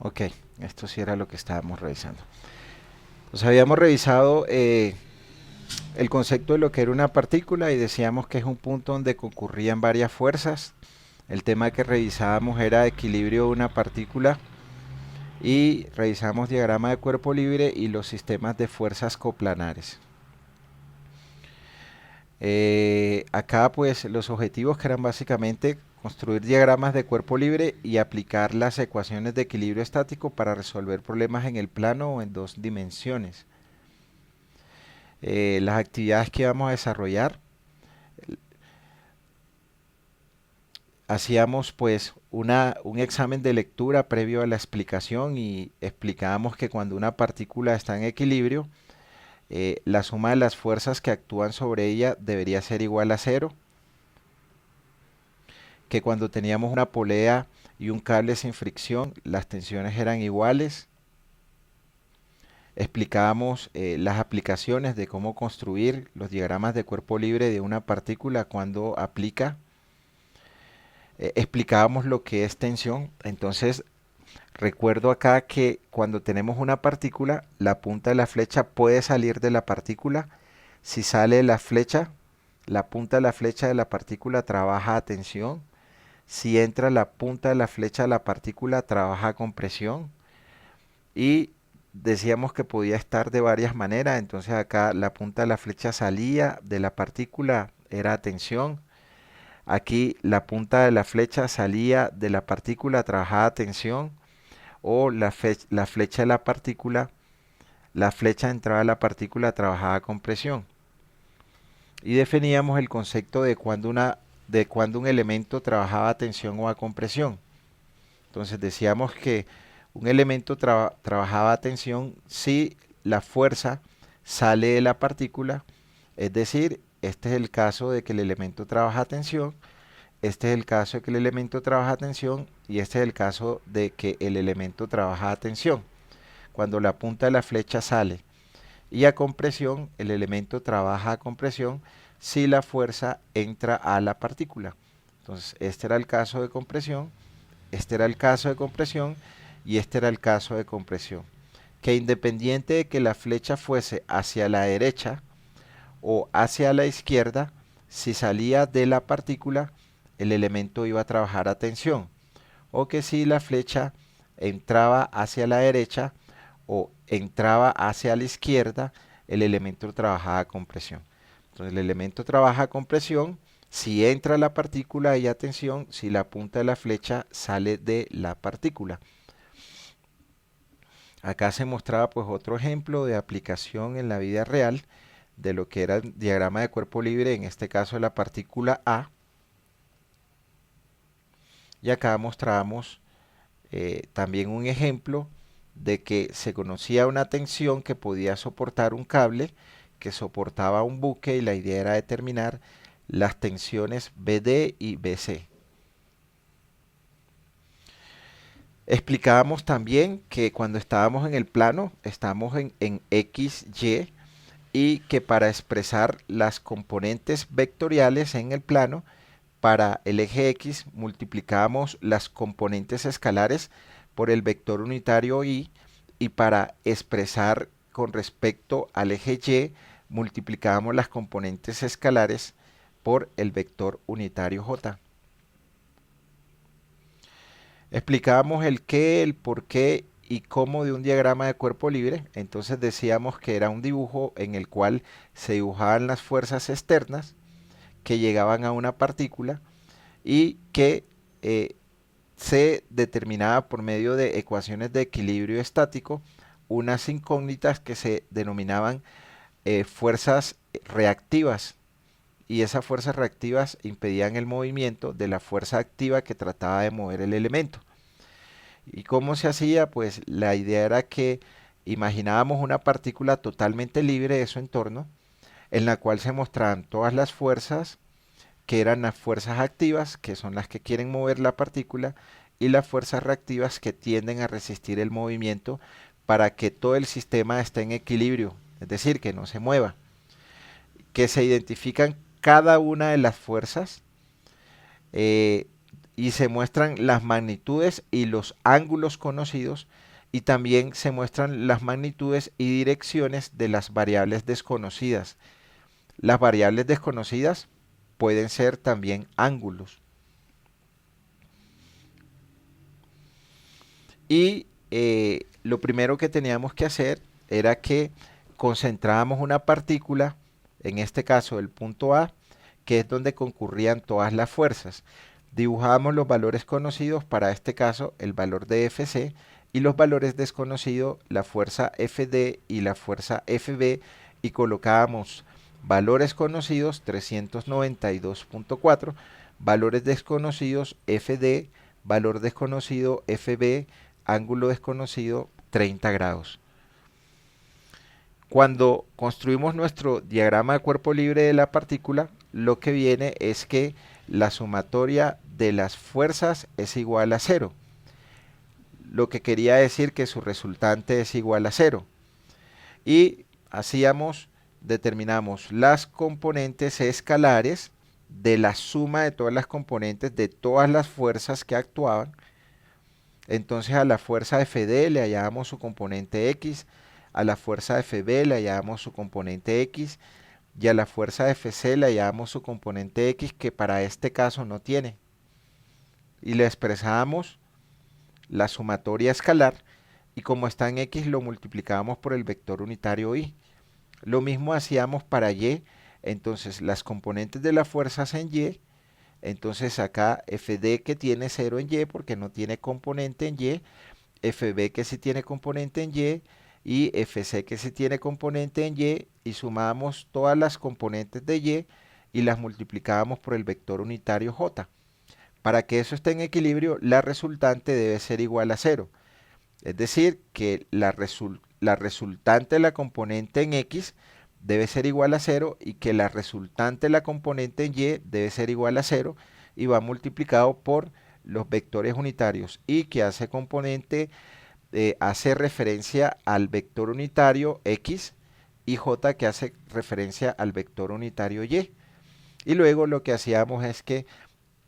Ok, esto sí era lo que estábamos revisando. Pues habíamos revisado el concepto de lo que era una partícula y decíamos que es un punto donde concurrían varias fuerzas. El tema que revisábamos era equilibrio de una partícula y revisamos diagrama de cuerpo libre y los sistemas de fuerzas coplanares. Acá pues los objetivos que eran básicamente construir diagramas de cuerpo libre y aplicar las ecuaciones de equilibrio estático para resolver problemas en el plano o en dos dimensiones. Las actividades que íbamos a desarrollar, hacíamos pues un examen de lectura previo a la explicación y explicábamos que cuando una partícula está en equilibrio, la suma de las fuerzas que actúan sobre ella debería ser igual a cero, que cuando teníamos una polea y un cable sin fricción, las tensiones eran iguales. Explicábamos las aplicaciones de cómo construir los diagramas de cuerpo libre de una partícula cuando aplica. Explicábamos lo que es tensión. Entonces, recuerdo acá que cuando tenemos una partícula, la punta de la flecha puede salir de la partícula. Si sale la flecha, la punta de la flecha de la partícula trabaja a tensión. Si entra la punta de la flecha, la partícula trabaja con presión y decíamos que podía estar de varias maneras. Entonces acá la punta de la flecha salía de la partícula, era tensión. Aquí la punta de la flecha salía de la partícula, trabajaba tensión. O la flecha de la partícula, la flecha entraba a la partícula, trabajaba con presión. Y definíamos el concepto de cuando un elemento trabajaba a tensión o a compresión. Entonces decíamos que un elemento trabajaba a tensión si la fuerza sale de la partícula, es decir, este es el caso de que el elemento trabaja a tensión, este es el caso de que el elemento trabaja a tensión y este es el caso de que el elemento trabaja a tensión. Cuando la punta de la flecha sale y a compresión, el elemento trabaja a compresión si la fuerza entra a la partícula. Entonces, este era el caso de compresión, este era el caso de compresión y este era el caso de compresión. Que independiente de que la flecha fuese hacia la derecha o hacia la izquierda, si salía de la partícula, el elemento iba a trabajar a tensión. O que si la flecha entraba hacia la derecha o entraba hacia la izquierda, el elemento trabajaba con presión. Entonces el elemento trabaja con presión si entra la partícula y atención si la punta de la flecha sale de la partícula. Acá se mostraba pues otro ejemplo de aplicación en la vida real de lo que era el diagrama de cuerpo libre, en este caso de la partícula A. Y acá mostramos también un ejemplo de que se conocía una tensión que podía soportar un cable, que soportaba un buque y la idea era determinar las tensiones BD y BC. Explicábamos también que cuando estábamos en el plano, estamos en X, y que para expresar las componentes vectoriales en el plano, para el eje X multiplicamos las componentes escalares por el vector unitario y para expresar con respecto al eje Y multiplicamos las componentes escalares por el vector unitario J. Explicábamos el qué, el por qué y cómo de un diagrama de cuerpo libre. Entonces decíamos que era un dibujo en el cual se dibujaban las fuerzas externas que llegaban a una partícula y que se determinaba por medio de ecuaciones de equilibrio estático unas incógnitas que se denominaban fuerzas reactivas, y esas fuerzas reactivas impedían el movimiento de la fuerza activa que trataba de mover el elemento. ¿Y cómo se hacía? Pues la idea era que imaginábamos una partícula totalmente libre de su entorno, en la cual se mostraban todas las fuerzas que eran las fuerzas activas, que son las que quieren mover la partícula, y las fuerzas reactivas que tienden a resistir el movimiento para que todo el sistema esté en equilibrio, es decir, que no se mueva. Que se identifican cada una de las fuerzas, eh, y se muestran las magnitudes y los ángulos conocidos y también se muestran las magnitudes y direcciones de las variables desconocidas. Las variables desconocidas pueden ser también ángulos. Y lo primero que teníamos que hacer era que concentrábamos una partícula, en este caso el punto A, que es donde concurrían todas las fuerzas. Dibujábamos los valores conocidos, para este caso el valor de Fc, y los valores desconocidos, la fuerza Fd y la fuerza Fb, y colocábamos valores conocidos 392.4, valores desconocidos Fd, valor desconocido Fb, ángulo desconocido 30 grados. Cuando construimos nuestro diagrama de cuerpo libre de la partícula, lo que viene es que la sumatoria de las fuerzas es igual a cero. Lo que quería decir que su resultante es igual a cero. Y determinamos las componentes escalares de la suma de todas las componentes de todas las fuerzas que actuaban. Entonces a la fuerza Fd le hallábamos su componente X, a la fuerza Fb le hallábamos su componente X y a la fuerza Fc le hallábamos su componente X, que para este caso no tiene. Y le expresábamos la sumatoria escalar y como está en X lo multiplicábamos por el vector unitario Y. Lo mismo hacíamos para Y, entonces las componentes de las fuerzas en Y. Entonces acá Fd, que tiene 0 en Y porque no tiene componente en Y, Fb, que sí tiene componente en Y Fc, que sí tiene componente en y sumamos todas las componentes de y las multiplicábamos por el vector unitario J. Para que eso esté en equilibrio, la resultante debe ser igual a 0. Es decir, que la resultante de la componente en X debe ser igual a 0 y que la resultante de la componente en Y debe ser igual a 0 y va multiplicado por los vectores unitarios. Y que hace componente hace referencia al vector unitario X y J, que hace referencia al vector unitario Y. Y luego lo que hacíamos es que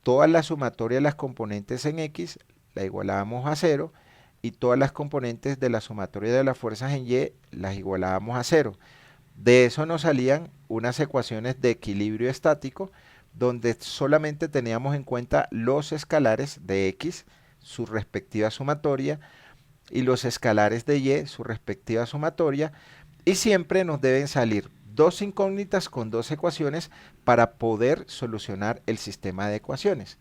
toda la sumatoria de las componentes en X la igualábamos a 0 y todas las componentes de la sumatoria de las fuerzas en Y las igualábamos a 0. De eso nos salían unas ecuaciones de equilibrio estático donde solamente teníamos en cuenta los escalares de X, su respectiva sumatoria, y los escalares de Y, su respectiva sumatoria, y siempre nos deben salir dos incógnitas con dos ecuaciones para poder solucionar el sistema de ecuaciones.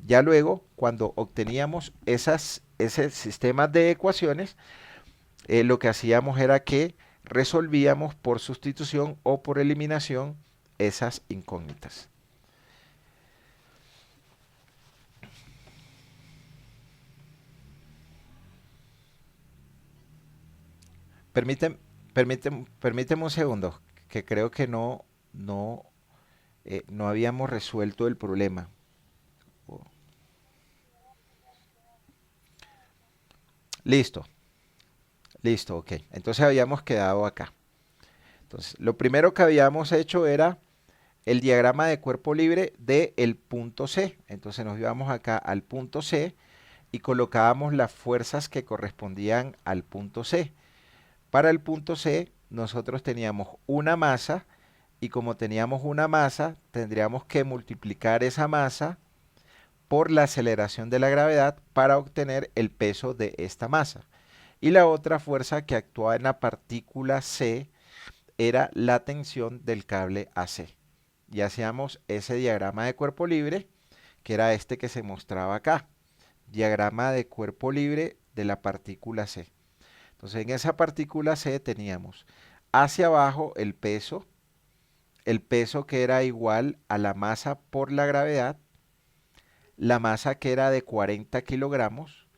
Ya luego, cuando obteníamos ese sistema de ecuaciones, lo que hacíamos era que resolvíamos por sustitución o por eliminación esas incógnitas. Permíteme, permíteme un segundo, que creo que no habíamos resuelto el problema. Oh. Listo, listo, ok. Entonces habíamos quedado acá. Entonces, lo primero que habíamos hecho era el diagrama de cuerpo libre del punto C. Entonces nos íbamos acá al punto C y colocábamos las fuerzas que correspondían al punto C. Para el punto C nosotros teníamos una masa y como teníamos una masa tendríamos que multiplicar esa masa por la aceleración de la gravedad para obtener el peso de esta masa. Y la otra fuerza que actuaba en la partícula C era la tensión del cable AC. Y hacíamos ese diagrama de cuerpo libre, que era este que se mostraba acá. Diagrama de cuerpo libre de la partícula C. Entonces en esa partícula C teníamos hacia abajo el peso que era igual a la masa por la gravedad, la masa que era de 40 kilogramos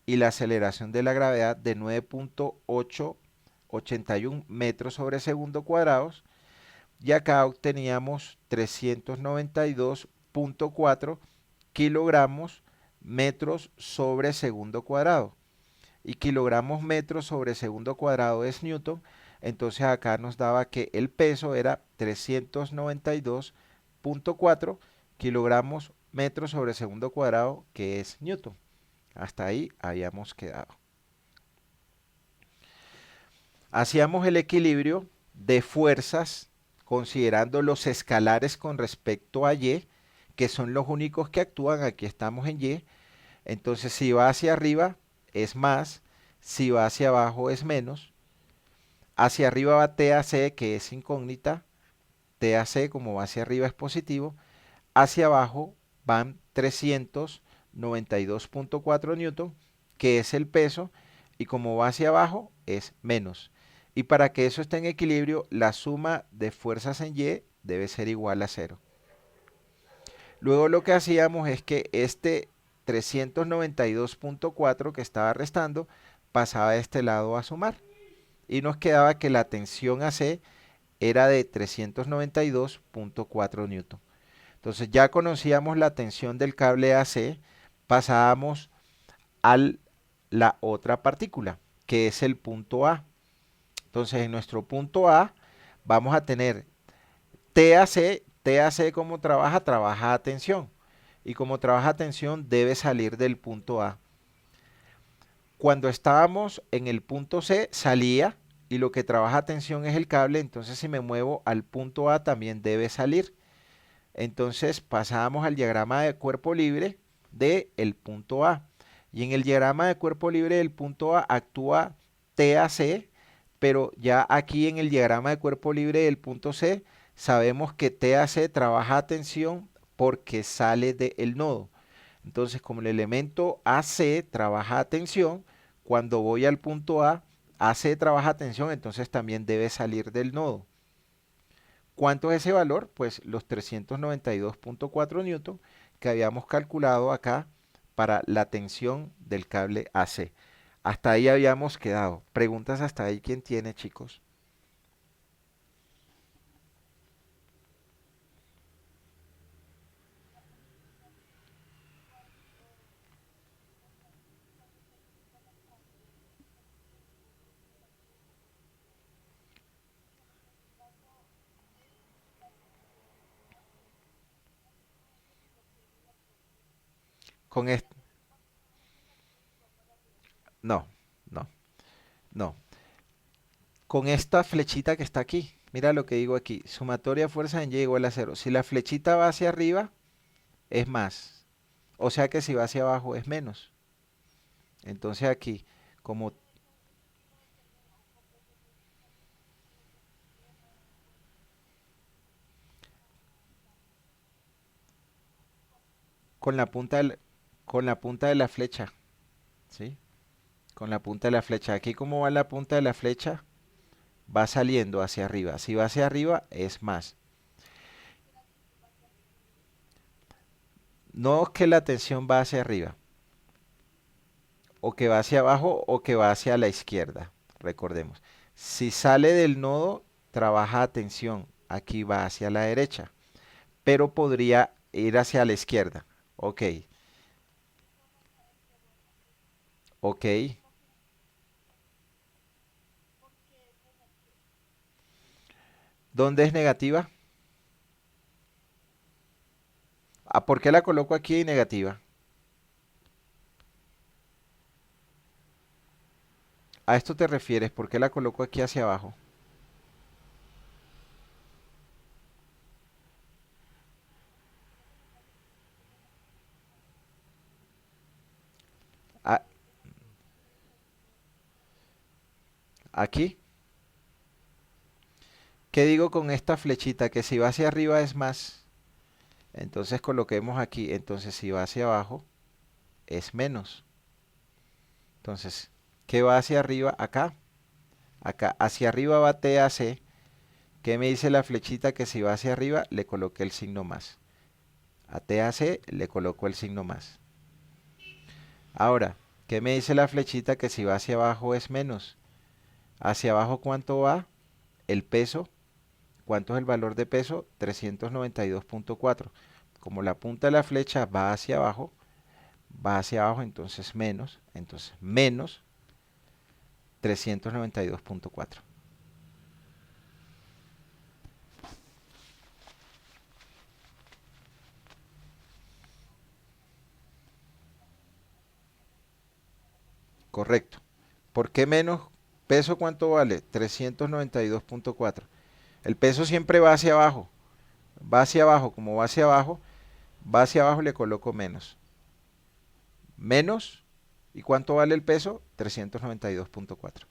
y la aceleración de la gravedad de 9.881 metros sobre segundo cuadrados. Y acá obteníamos 392.4 kilogramos metros sobre segundo cuadrado. Y kilogramos metros sobre segundo cuadrado es Newton. Entonces acá nos daba que el peso era 392.4 kilogramos metros sobre segundo cuadrado, que es newton. Hasta ahí habíamos quedado. Hacíamos el equilibrio de fuerzas considerando los escalares con respecto a y, que son los únicos que actúan. Aquí estamos en y. Entonces, si va hacia arriba es más, si va hacia abajo es menos. Hacia arriba va TAC, que es incógnita. TAC, como va hacia arriba, es positivo. Hacia abajo van 392.4 newton, que es el peso, y como va hacia abajo es menos. Y para que eso esté en equilibrio, la suma de fuerzas en Y debe ser igual a cero. Luego lo que hacíamos es que este 392.4 que estaba restando pasaba de este lado a sumar. Y nos quedaba que la tensión AC era de 392.4 newton. Entonces ya conocíamos la tensión del cable AC, pasábamos a la otra partícula, que es el punto A. Entonces en nuestro punto A vamos a tener TAC. TAC, ¿cómo trabaja? Trabaja a tensión. Y como trabaja a tensión debe salir del punto A. Cuando estábamos en el punto C salía, y lo que trabaja a tensión es el cable. Entonces si me muevo al punto A también debe salir. Entonces pasamos al diagrama de cuerpo libre del punto A. Y en el diagrama de cuerpo libre del punto A actúa TAC, pero ya aquí en el diagrama de cuerpo libre del punto C sabemos que TAC trabaja a tensión porque sale del nodo. Entonces, como el elemento AC trabaja a tensión, cuando voy al punto A, AC trabaja a tensión, entonces también debe salir del nodo. ¿Cuánto es ese valor? Pues los 392.4 newton que habíamos calculado acá para la tensión del cable AC. Hasta ahí habíamos quedado. Preguntas hasta ahí, ¿quién tiene, chicos? Con esto. No, no, no. Con esta flechita que está aquí. Mira lo que digo aquí. Sumatoria de fuerza en Y igual a cero. Si la flechita va hacia arriba, es más. O sea que si va hacia abajo, es menos. Entonces aquí, como con la punta con la punta de la flecha, ¿sí? Con la punta de la flecha. Aquí como va la punta de la flecha, va saliendo hacia arriba. Si va hacia arriba, es más. No es que la tensión va hacia arriba, o que va hacia abajo, o que va hacia la izquierda. Recordemos. Si sale del nodo, trabaja a tensión. Aquí va hacia la derecha, pero podría ir hacia la izquierda. Ok, ok. ¿Dónde es negativa? Ah, ¿por qué la coloco aquí en negativa? ¿A esto te refieres? ¿Por qué la coloco aquí hacia abajo? Ah, aquí. ¿Qué digo con esta flechita? Que si va hacia arriba es más. Entonces coloquemos aquí. Entonces si va hacia abajo es menos. Entonces, ¿qué va hacia arriba? Acá. Acá. Hacia arriba va TAC. ¿Qué me dice la flechita? Que si va hacia arriba le coloqué el signo más. A TAC le coloco el signo más. Ahora, ¿qué me dice la flechita? Que si va hacia abajo es menos. Hacia abajo, ¿cuánto va? El peso. ¿Cuánto es el valor de peso? 392.4. Como la punta de la flecha va hacia abajo, entonces menos 392.4. Correcto. ¿Por qué menos? ¿Peso cuánto vale? 392.4. El peso siempre va hacia abajo. Va hacia abajo. Como va hacia abajo le coloco menos. Menos. ¿Y cuánto vale el peso? 392.4.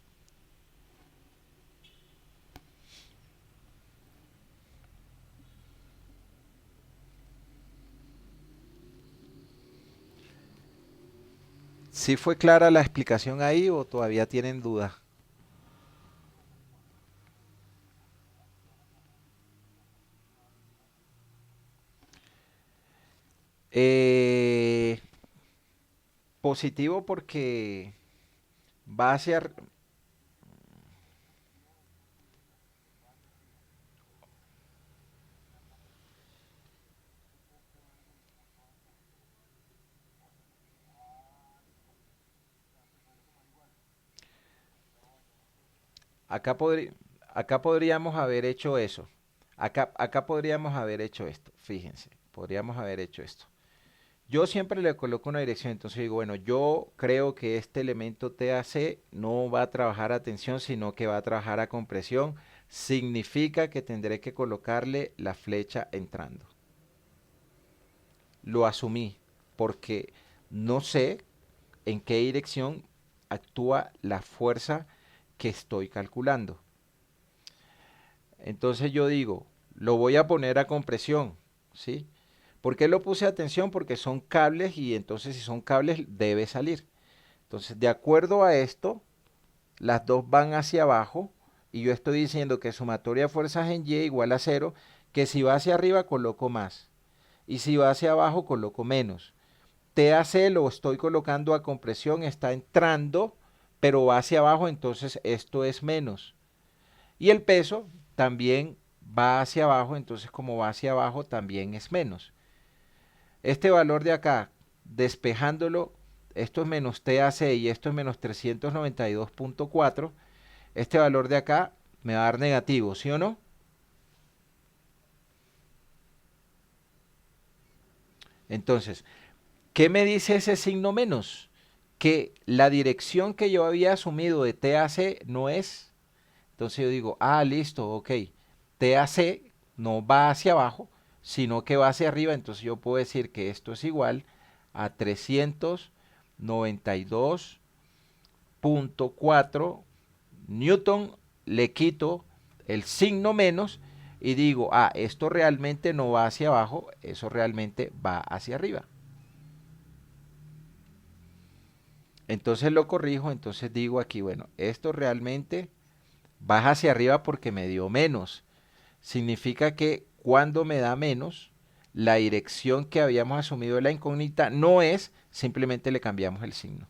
¿Sí fue clara la explicación ahí o todavía tienen duda? Eh, Positivo porque va hacia... Acá, acá podríamos haber hecho eso. Acá podríamos haber hecho esto. Fíjense, podríamos haber hecho esto. Yo siempre le coloco una dirección, entonces digo, bueno, yo creo que este elemento TAC no va a trabajar a tensión, sino que va a trabajar a compresión. Significa que tendré que colocarle la flecha entrando. Lo asumí porque no sé en qué dirección actúa la fuerza que estoy calculando. Entonces yo digo, lo voy a poner a compresión, ¿sí? ¿Por qué lo puse a tensión? Porque son cables y entonces si son cables debe salir. Entonces, de acuerdo a esto, las dos van hacia abajo y yo estoy diciendo que sumatoria de fuerzas en Y igual a cero, que si va hacia arriba coloco más y si va hacia abajo coloco menos. TAC lo estoy colocando a compresión, está entrando, pero va hacia abajo, entonces esto es menos. Y el peso también va hacia abajo, entonces como va hacia abajo también es menos. Este valor de acá, despejándolo, esto es menos TAC y esto es menos 392.4, este valor de acá me va a dar negativo, ¿sí o no? Entonces, ¿qué me dice ese signo menos? Que la dirección que yo había asumido de TAC no es. Entonces yo digo, ah, listo, ok. TAC no va hacia abajo, sino que va hacia arriba. Entonces yo puedo decir que esto es igual a 392.4 Newton. Le quito el signo menos y digo, ah, esto realmente no va hacia abajo, eso realmente va hacia arriba. Entonces lo corrijo, entonces digo aquí, bueno, esto realmente baja hacia arriba porque me dio menos. Significa que cuando me da menos, la dirección que habíamos asumido de la incógnita no es, simplemente le cambiamos el signo.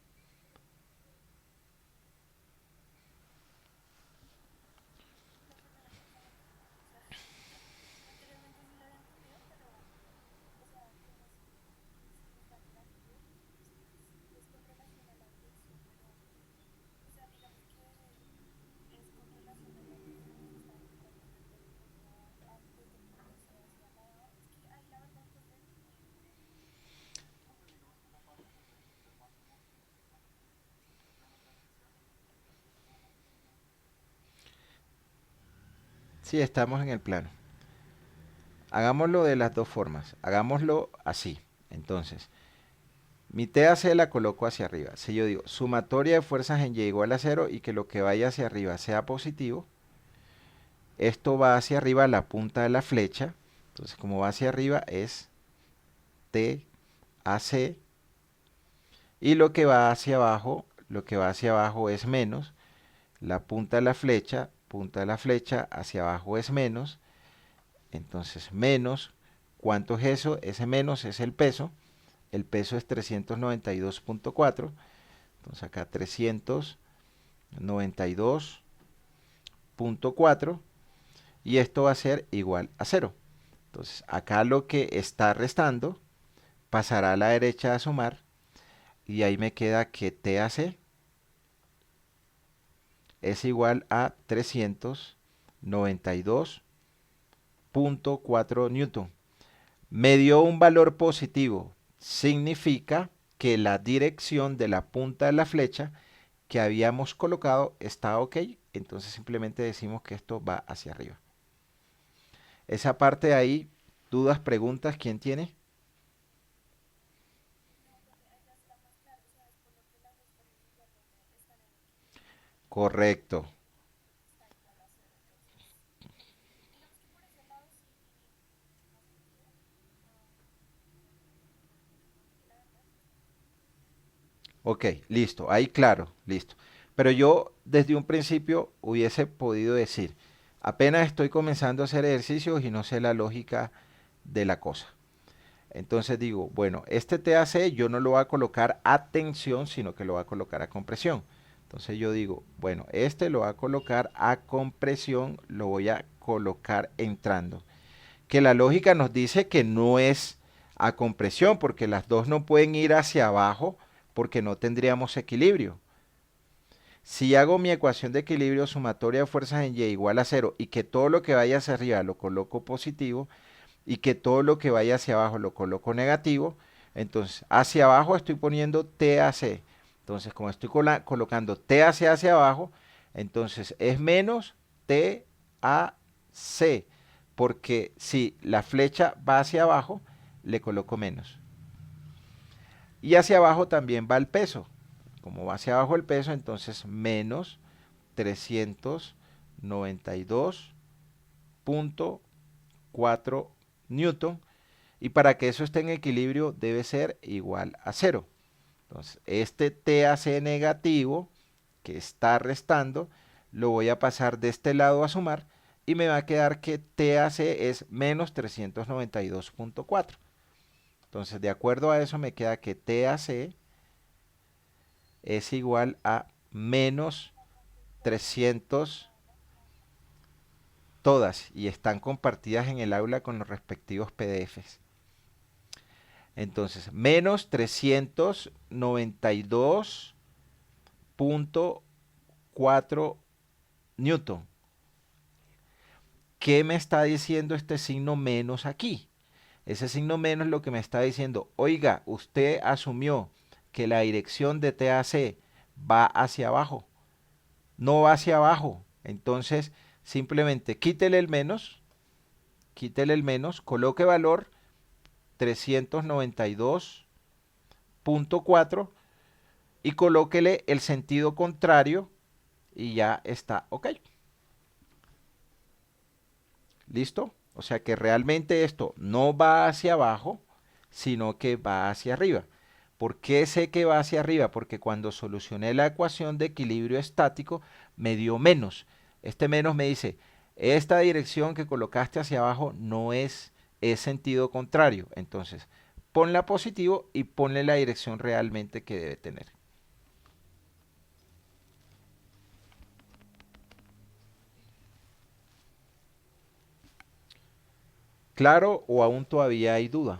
Sí, estamos en el plano. Hagámoslo de las dos formas. Hagámoslo así. Entonces, mi TAC la coloco hacia arriba. Si yo digo sumatoria de fuerzas en Y igual a cero y que lo que vaya hacia arriba sea positivo, esto va hacia arriba a la punta de la flecha. Entonces, como va hacia arriba es TAC y lo que va hacia abajo, lo que va hacia abajo es menos. La punta de la flecha hacia abajo es menos. Entonces, menos, ¿cuánto es eso? Ese menos es el peso. El peso es 392.4. Entonces acá 392.4 y esto va a ser igual a cero. Entonces acá lo que está restando pasará a la derecha a sumar y ahí me queda que TAC es igual a 392.4 newton. Me dio un valor positivo. Significa que la dirección de la punta de la flecha que habíamos colocado está ok, entonces simplemente decimos que esto va hacia arriba. Esa parte de ahí, dudas, preguntas, ¿quién tiene? Correcto. Ok, listo, ahí claro, listo. Pero yo desde un principio hubiese podido decir, apenas estoy comenzando a hacer ejercicios y no sé la lógica de la cosa. Entonces digo, bueno, este TAC yo no lo voy a colocar a tensión, sino que lo voy a colocar a compresión. Entonces yo digo, bueno, este lo voy a colocar a compresión, lo voy a colocar entrando. Que la lógica nos dice que no es a compresión, porque las dos no pueden ir hacia abajo porque no tendríamos equilibrio. Si hago mi ecuación de equilibrio sumatoria de fuerzas en Y igual a cero y que todo lo que vaya hacia arriba lo coloco positivo y que todo lo que vaya hacia abajo lo coloco negativo, entonces hacia abajo estoy poniendo TAC. Entonces como estoy colocando TAC hacia abajo, entonces es menos TAC, porque si la flecha va hacia abajo, le coloco menos. Y hacia abajo también va el peso. Como va hacia abajo el peso, entonces menos 392.4 newton. Y para que eso esté en equilibrio debe ser igual a cero. Entonces, este TAC negativo que está restando, lo voy a pasar de este lado a sumar y me va a quedar que TAC es menos 392.4. Entonces, de acuerdo a eso, me queda que TAC es igual a menos 300 todas y están compartidas en el aula con los respectivos PDFs. Entonces, menos 392.4 newton. ¿Qué me está diciendo este signo menos aquí? Ese signo menos lo que me está diciendo, oiga, usted asumió que la dirección de TAC va hacia abajo. No va hacia abajo. Entonces, simplemente quítele el menos, coloque valor 392.4 y colóquele el sentido contrario y ya está ok. ¿Listo? O sea que realmente esto no va hacia abajo, sino que va hacia arriba. ¿Por qué sé que va hacia arriba? Porque cuando solucioné la ecuación de equilibrio estático me dio menos. Este menos me dice, esta dirección que colocaste hacia abajo no es sentido contrario. Entonces, ponla positivo y ponle la dirección realmente que debe tener. ¿Claro o aún todavía hay duda?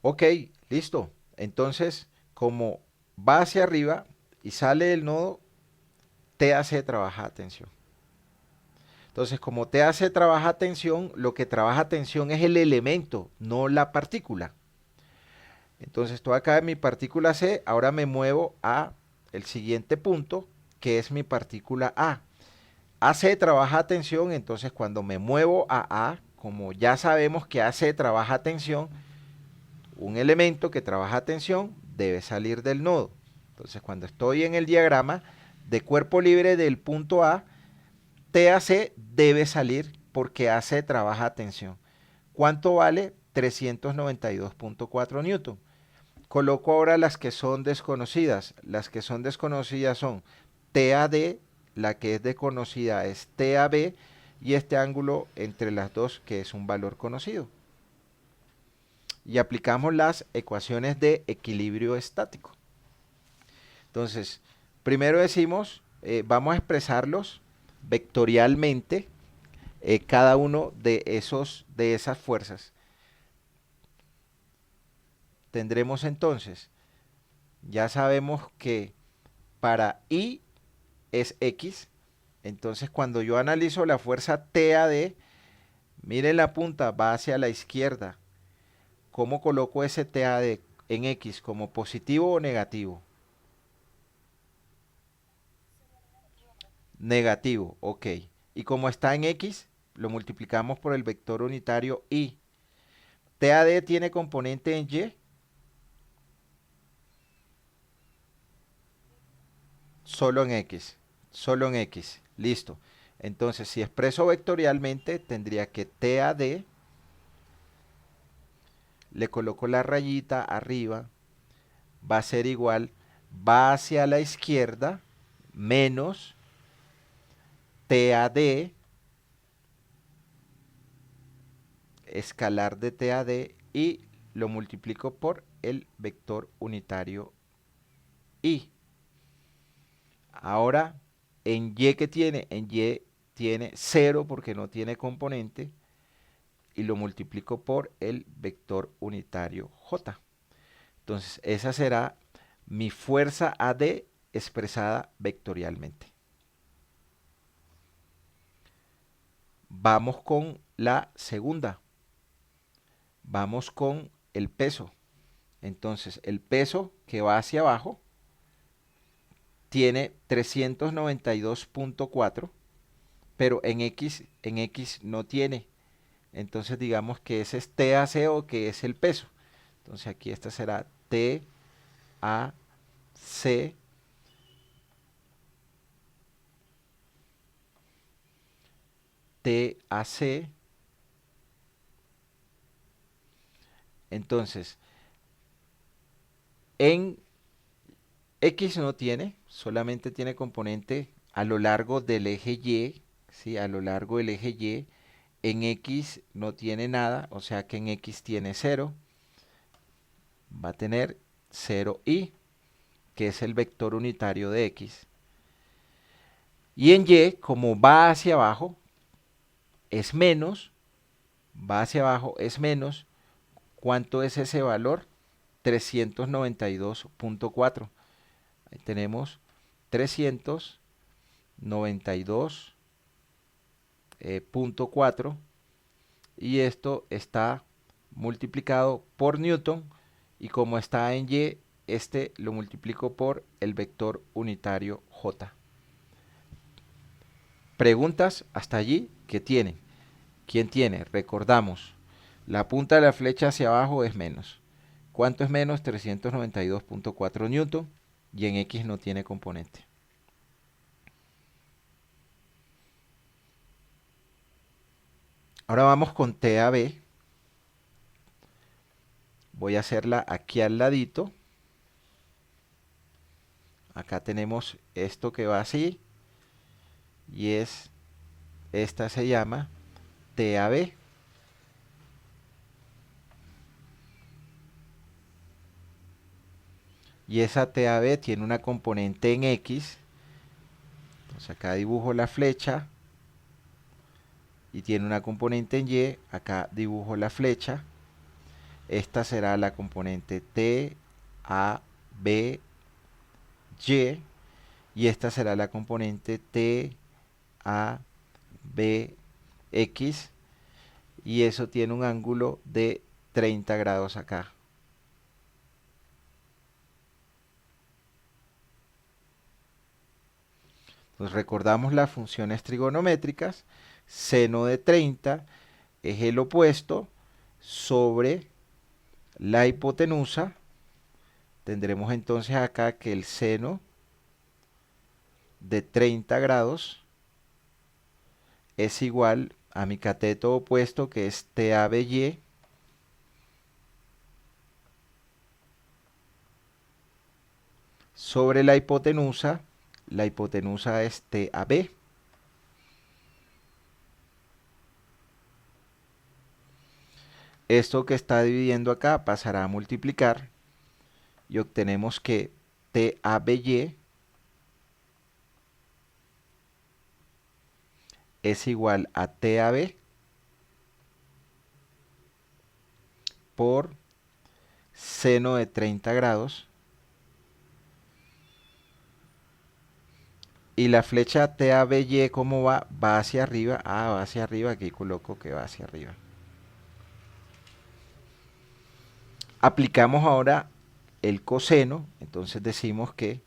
Ok, listo. Entonces, como va hacia arriba y sale del nodo, TAC trabaja tensión. Entonces, como TAC trabaja tensión, lo que trabaja tensión es el elemento, no la partícula. Entonces, estoy acá en mi partícula C, ahora me muevo a el siguiente punto, que es mi partícula A. AC trabaja tensión, entonces cuando me muevo a A, como ya sabemos que AC trabaja tensión, un elemento que trabaja tensión debe salir del nodo. Entonces, cuando estoy en el diagrama de cuerpo libre del punto A, TAC debe salir porque AC trabaja tensión. ¿Cuánto vale? 392.4 newton. Coloco ahora las que son desconocidas. Las que son desconocidas son TAD, la que es desconocida es TAB y este ángulo entre las dos que es un valor conocido. Y aplicamos las ecuaciones de equilibrio estático. Entonces, primero decimos, vamos a expresarlos vectorialmente cada uno de esas fuerzas. Tendremos entonces, ya sabemos que para I es X, Entonces, cuando yo analizo la fuerza TAD, miren la punta, va hacia la izquierda. ¿Cómo coloco ese TAD en X? ¿Como positivo o negativo? Negativo, ok. Y como está en X, lo multiplicamos por el vector unitario Y. TAD tiene componente en Y, solo en X. Solo en X. Listo. Entonces, si expreso vectorialmente, tendría que TAD, le coloco la rayita arriba, va a ser igual, va hacia la izquierda, menos TAD, escalar de TAD, y lo multiplico por el vector unitario Y. Ahora, en Y que tiene, en Y tiene 0 porque no tiene componente, y lo multiplico por el vector unitario J. Entonces, esa será mi fuerza AD expresada vectorialmente. Vamos con la segunda. Vamos con el peso. Entonces, el peso que va hacia abajo tiene 392.4, pero en X no tiene. Entonces, digamos que ese es TAC, o que es el peso. Entonces, aquí esta será TAC, TAC. Entonces, en X no tiene, solamente tiene componente a lo largo del eje Y, ¿sí? A lo largo del eje Y. En X no tiene nada, o sea que en X tiene 0. Va a tener 0i, que es el vector unitario de X. Y en Y, como va hacia abajo, es menos, va hacia abajo, es menos. ¿Cuánto es ese valor? 392.4. Ahí tenemos 392.4, y esto está multiplicado por Newton, y como está en Y, este lo multiplico por el vector unitario J. Preguntas hasta allí, ¿qué tienen? ¿Quién tiene? Recordamos, la punta de la flecha hacia abajo es menos. ¿Cuánto es menos? 392.4 newton, y en X no tiene componente. Ahora vamos con TAB. Voy a hacerla aquí al ladito. Acá tenemos esto que va así, y esta se llama TAB. Y esa TAB tiene una componente en X. Entonces acá dibujo la flecha, y tiene una componente en Y. Acá dibujo la flecha. Esta será la componente TABY, y esta será la componente TABX, y eso tiene un ángulo de 30 grados acá. Entonces recordamos las funciones trigonométricas. Seno de 30 es el opuesto sobre la hipotenusa. Tendremos entonces acá que el seno de 30 grados es igual a mi cateto opuesto, que es TABY, sobre la hipotenusa. La hipotenusa es TAB. Esto que está dividiendo acá pasará a multiplicar, y obtenemos que TABY es igual a TAB por seno de 30 grados Y la flecha TABY, ¿cómo va? Va hacia arriba. Ah, va hacia arriba. Aquí coloco que va hacia arriba. Aplicamos ahora el coseno. Entonces decimos que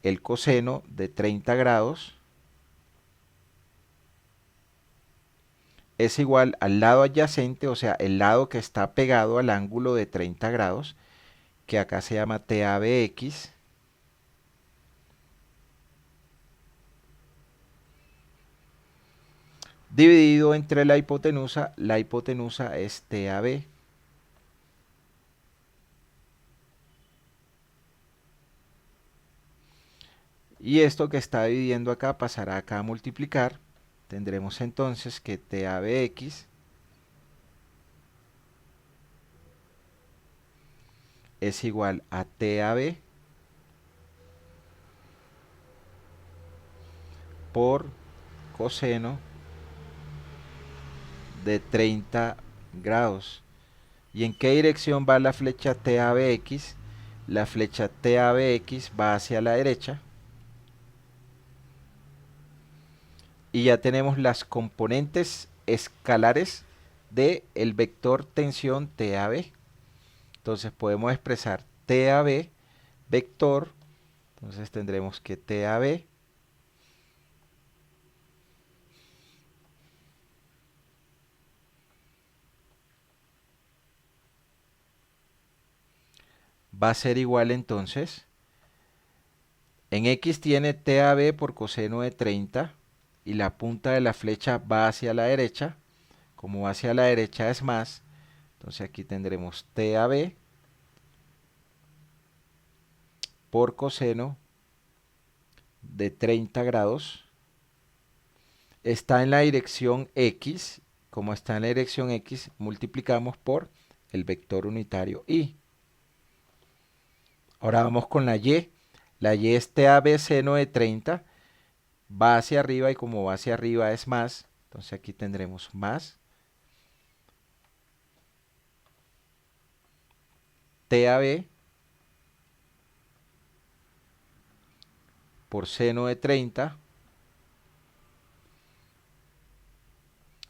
el coseno de 30 grados es igual al lado adyacente, o sea, el lado que está pegado al ángulo de 30 grados, que acá se llama TABX, dividido entre la hipotenusa es TAB. Y esto que está dividiendo acá pasará acá a multiplicar. Tendremos entonces que TABX es igual a TAB por coseno de 30 grados. ¿Y en qué dirección va la flecha TABX? La flecha TABX va hacia la derecha. Y ya tenemos las componentes escalares del vector tensión TAB. Entonces podemos expresar TAB vector. Entonces tendremos que TAB va a ser igual entonces. En X tiene TAB por coseno de 30 y la punta de la flecha va hacia la derecha. Como va hacia la derecha es más, entonces aquí tendremos TAB por coseno de 30 grados. Está en la dirección X. Como está en la dirección X, multiplicamos por el vector unitario Y. Ahora vamos con la Y. La Y es TAB seno de 30. Va hacia arriba y como va hacia arriba es más. Entonces aquí tendremos más TAB por seno de 30.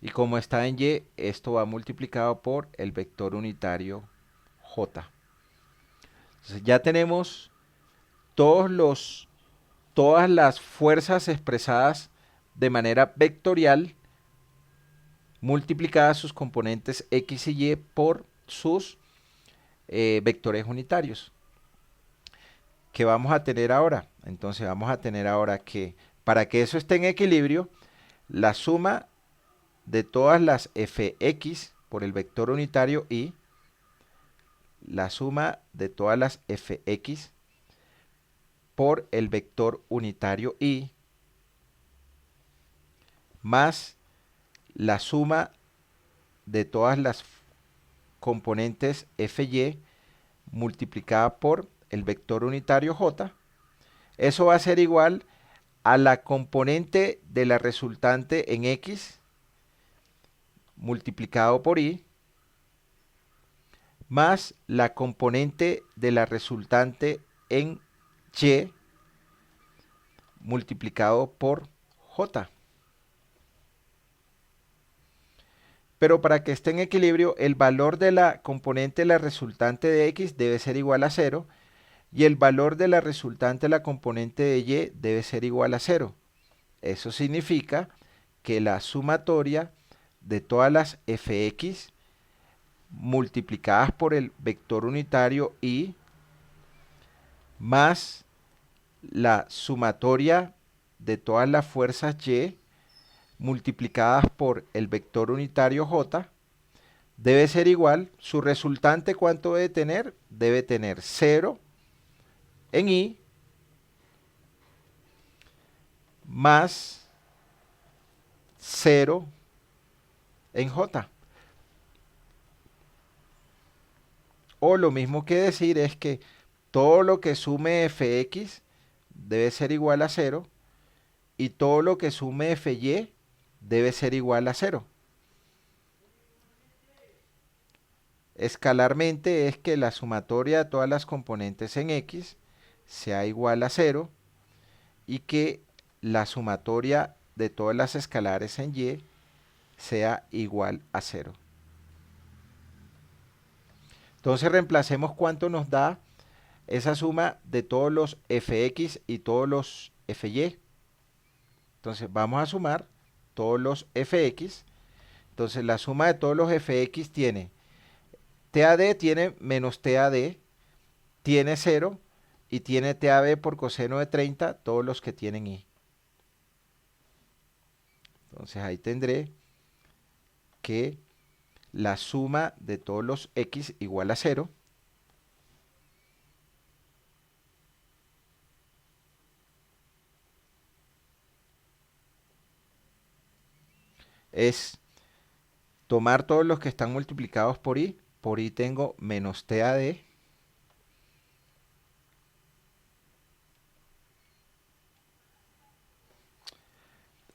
Y como está en Y, esto va multiplicado por el vector unitario J. Entonces ya tenemos todas las fuerzas expresadas de manera vectorial multiplicadas sus componentes X y Y por sus vectores unitarios. ¿Qué vamos a tener ahora? Entonces vamos a tener ahora que para que eso esté en equilibrio, la suma de todas las fx por el vector unitario y la suma de todas las fx por el vector unitario y más la suma de todas las componentes fy multiplicada por el vector unitario j, eso va a ser igual a la componente de la resultante en x multiplicado por y más la componente de la resultante en y multiplicado por j. Pero para que esté en equilibrio, el valor de la componente de la resultante de x debe ser igual a 0 y el valor de la resultante de la componente de y debe ser igual a 0. Eso significa que la sumatoria de todas las fx multiplicadas por el vector unitario y más la sumatoria de todas las fuerzas y multiplicadas por el vector unitario j debe ser igual, su resultante ¿cuánto debe tener? Debe tener 0 en y más 0 en j. O lo mismo que decir es que todo lo que sume fx debe ser igual a 0 y todo lo que sume fy debe ser igual a 0. Escalarmente es que la sumatoria de todas las componentes en x sea igual a 0 y que la sumatoria de todas las escalares en Y sea igual a cero. Entonces reemplacemos cuánto nos da esa suma de todos los fx y todos los fy. Entonces vamos a sumar todos los fx. Entonces la suma de todos los fx tiene TAD tiene menos TAD, tiene 0 y tiene TAB por coseno de 30, todos los que tienen y. Entonces ahí tendré que la suma de todos los x igual a 0. Es tomar todos los que están multiplicados por i tengo menos TAD,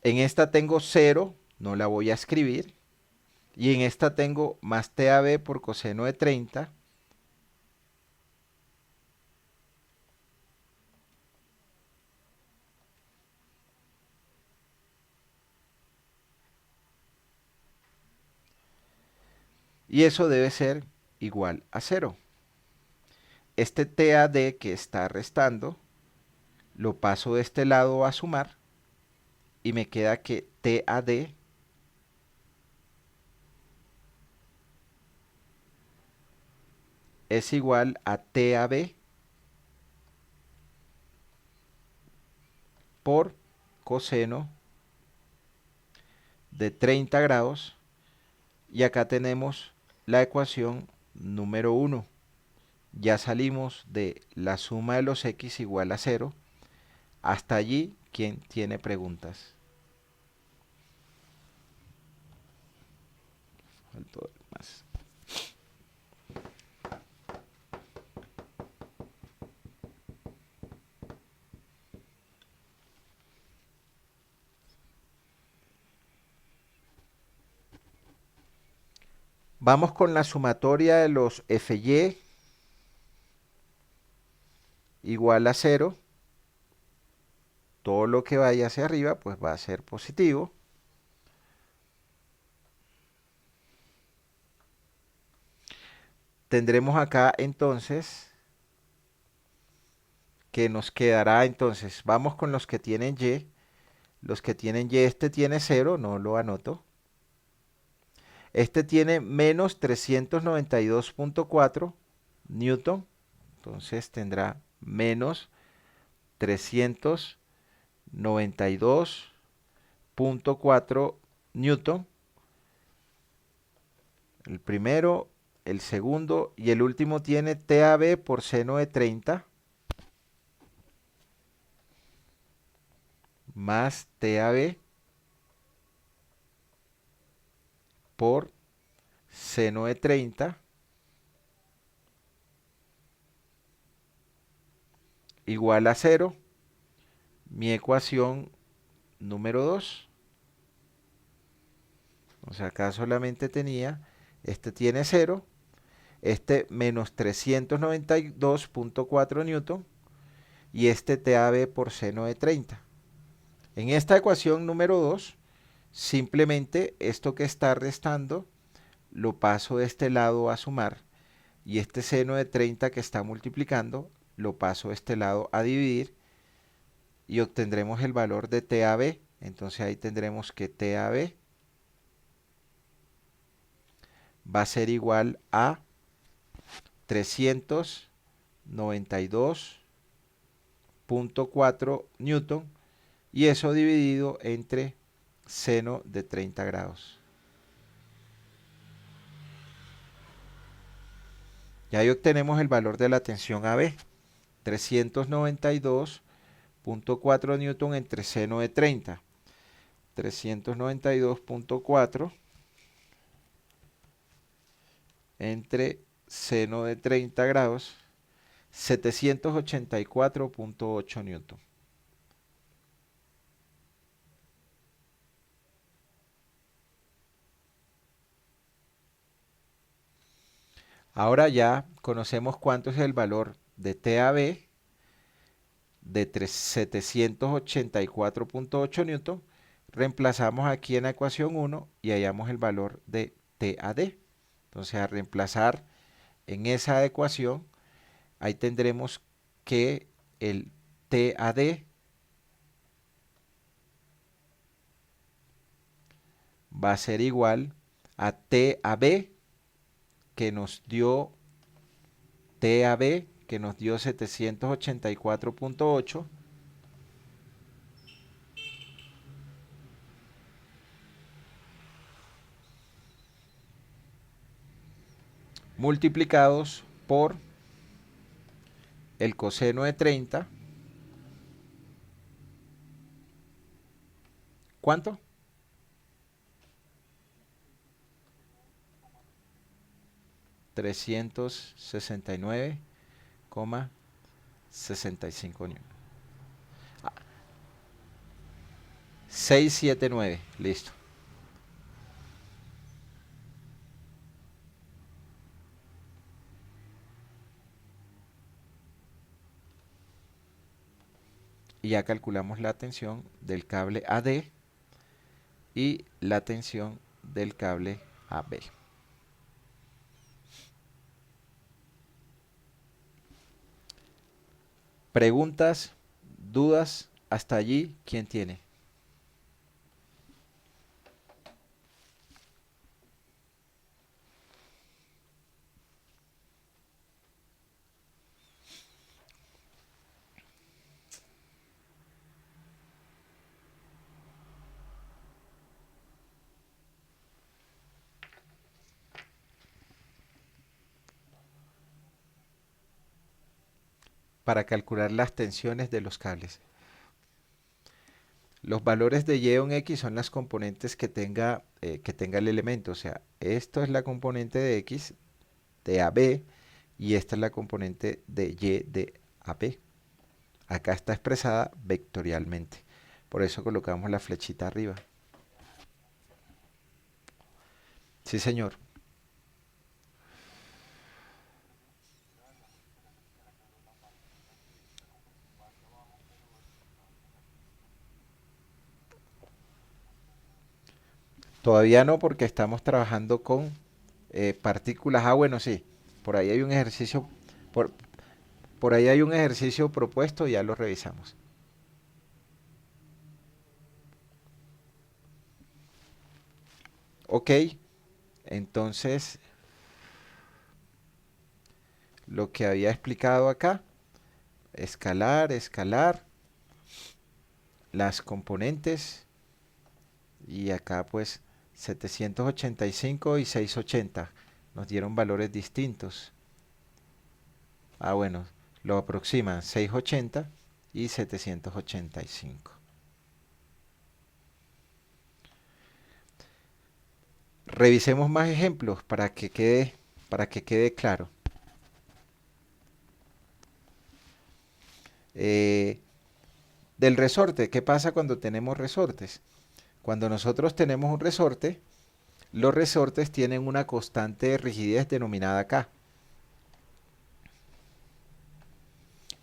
en esta tengo 0, no la voy a escribir, y en esta tengo más TAB por coseno de 30, y eso debe ser igual a 0. Este TAD que está restando, lo paso de este lado a sumar, y me queda que TAD es igual a TAB por coseno de 30 grados, y acá tenemos la ecuación número 1. Ya salimos de la suma de los x igual a 0. Hasta allí, ¿quién tiene preguntas? Faltó más. Vamos con la sumatoria de los fy igual a 0. Todo lo que vaya hacia arriba pues va a ser positivo. Tendremos acá entonces que nos quedará entonces, vamos con los que tienen y. Los que tienen y, este tiene 0, no lo anoto. Este tiene menos 392.4 newton. Entonces tendrá menos 392.4 newton. El primero, el segundo y el último tiene TAB por seno de 30 más TAB por seno de 30 igual a 0. Mi ecuación número 2. O sea, acá solamente tenía, este tiene 0, este menos 392.4 newton y este TAB por seno de 30. En esta ecuación número 2, simplemente esto que está restando lo paso de este lado a sumar, y este seno de 30 que está multiplicando lo paso de este lado a dividir, y obtendremos el valor de TAB. Entonces ahí tendremos que TAB va a ser igual a 392.4 newton, y eso dividido entre seno de 30 grados. Y ahí obtenemos el valor de la tensión AB, 392.4 newton entre seno de 30. 392.4 entre seno de 30 grados, 784.8 newton. Ahora ya conocemos cuánto es el valor de TAB de 784.8 newton, reemplazamos aquí en la ecuación 1 y hallamos el valor de TAD. Entonces, a reemplazar en esa ecuación, ahí tendremos que el TAD va a ser igual a TAB, que nos dio TAB, que nos dio 784.8, multiplicados por el coseno de 30. ¿Cuánto? 369,65 newton. 679, listo. Y ya calculamos la tensión del cable AD y la tensión del cable AB. Preguntas, dudas, hasta allí, ¿quién tiene? Para calcular las tensiones de los cables. Los valores de Y en X son las componentes que tenga el elemento. O sea, esto es la componente de X de AB y esta es la componente de Y de AB. Acá está expresada vectorialmente. Por eso colocamos la flechita arriba. Sí, señor. Todavía no, porque estamos trabajando con partículas. Ah, bueno, sí. Por ahí hay un ejercicio, por, por ahí hay un ejercicio propuesto y ya lo revisamos. Ok, entonces lo que había explicado acá, escalar, escalar, las componentes y acá pues 785 y 680 nos dieron valores distintos. Ah, bueno, lo aproximan 680 y 785. Revisemos más ejemplos para que quede claro. Eh, del resorte, ¿qué pasa cuando tenemos resortes? Cuando nosotros tenemos un resorte, los resortes tienen una constante de rigidez denominada K.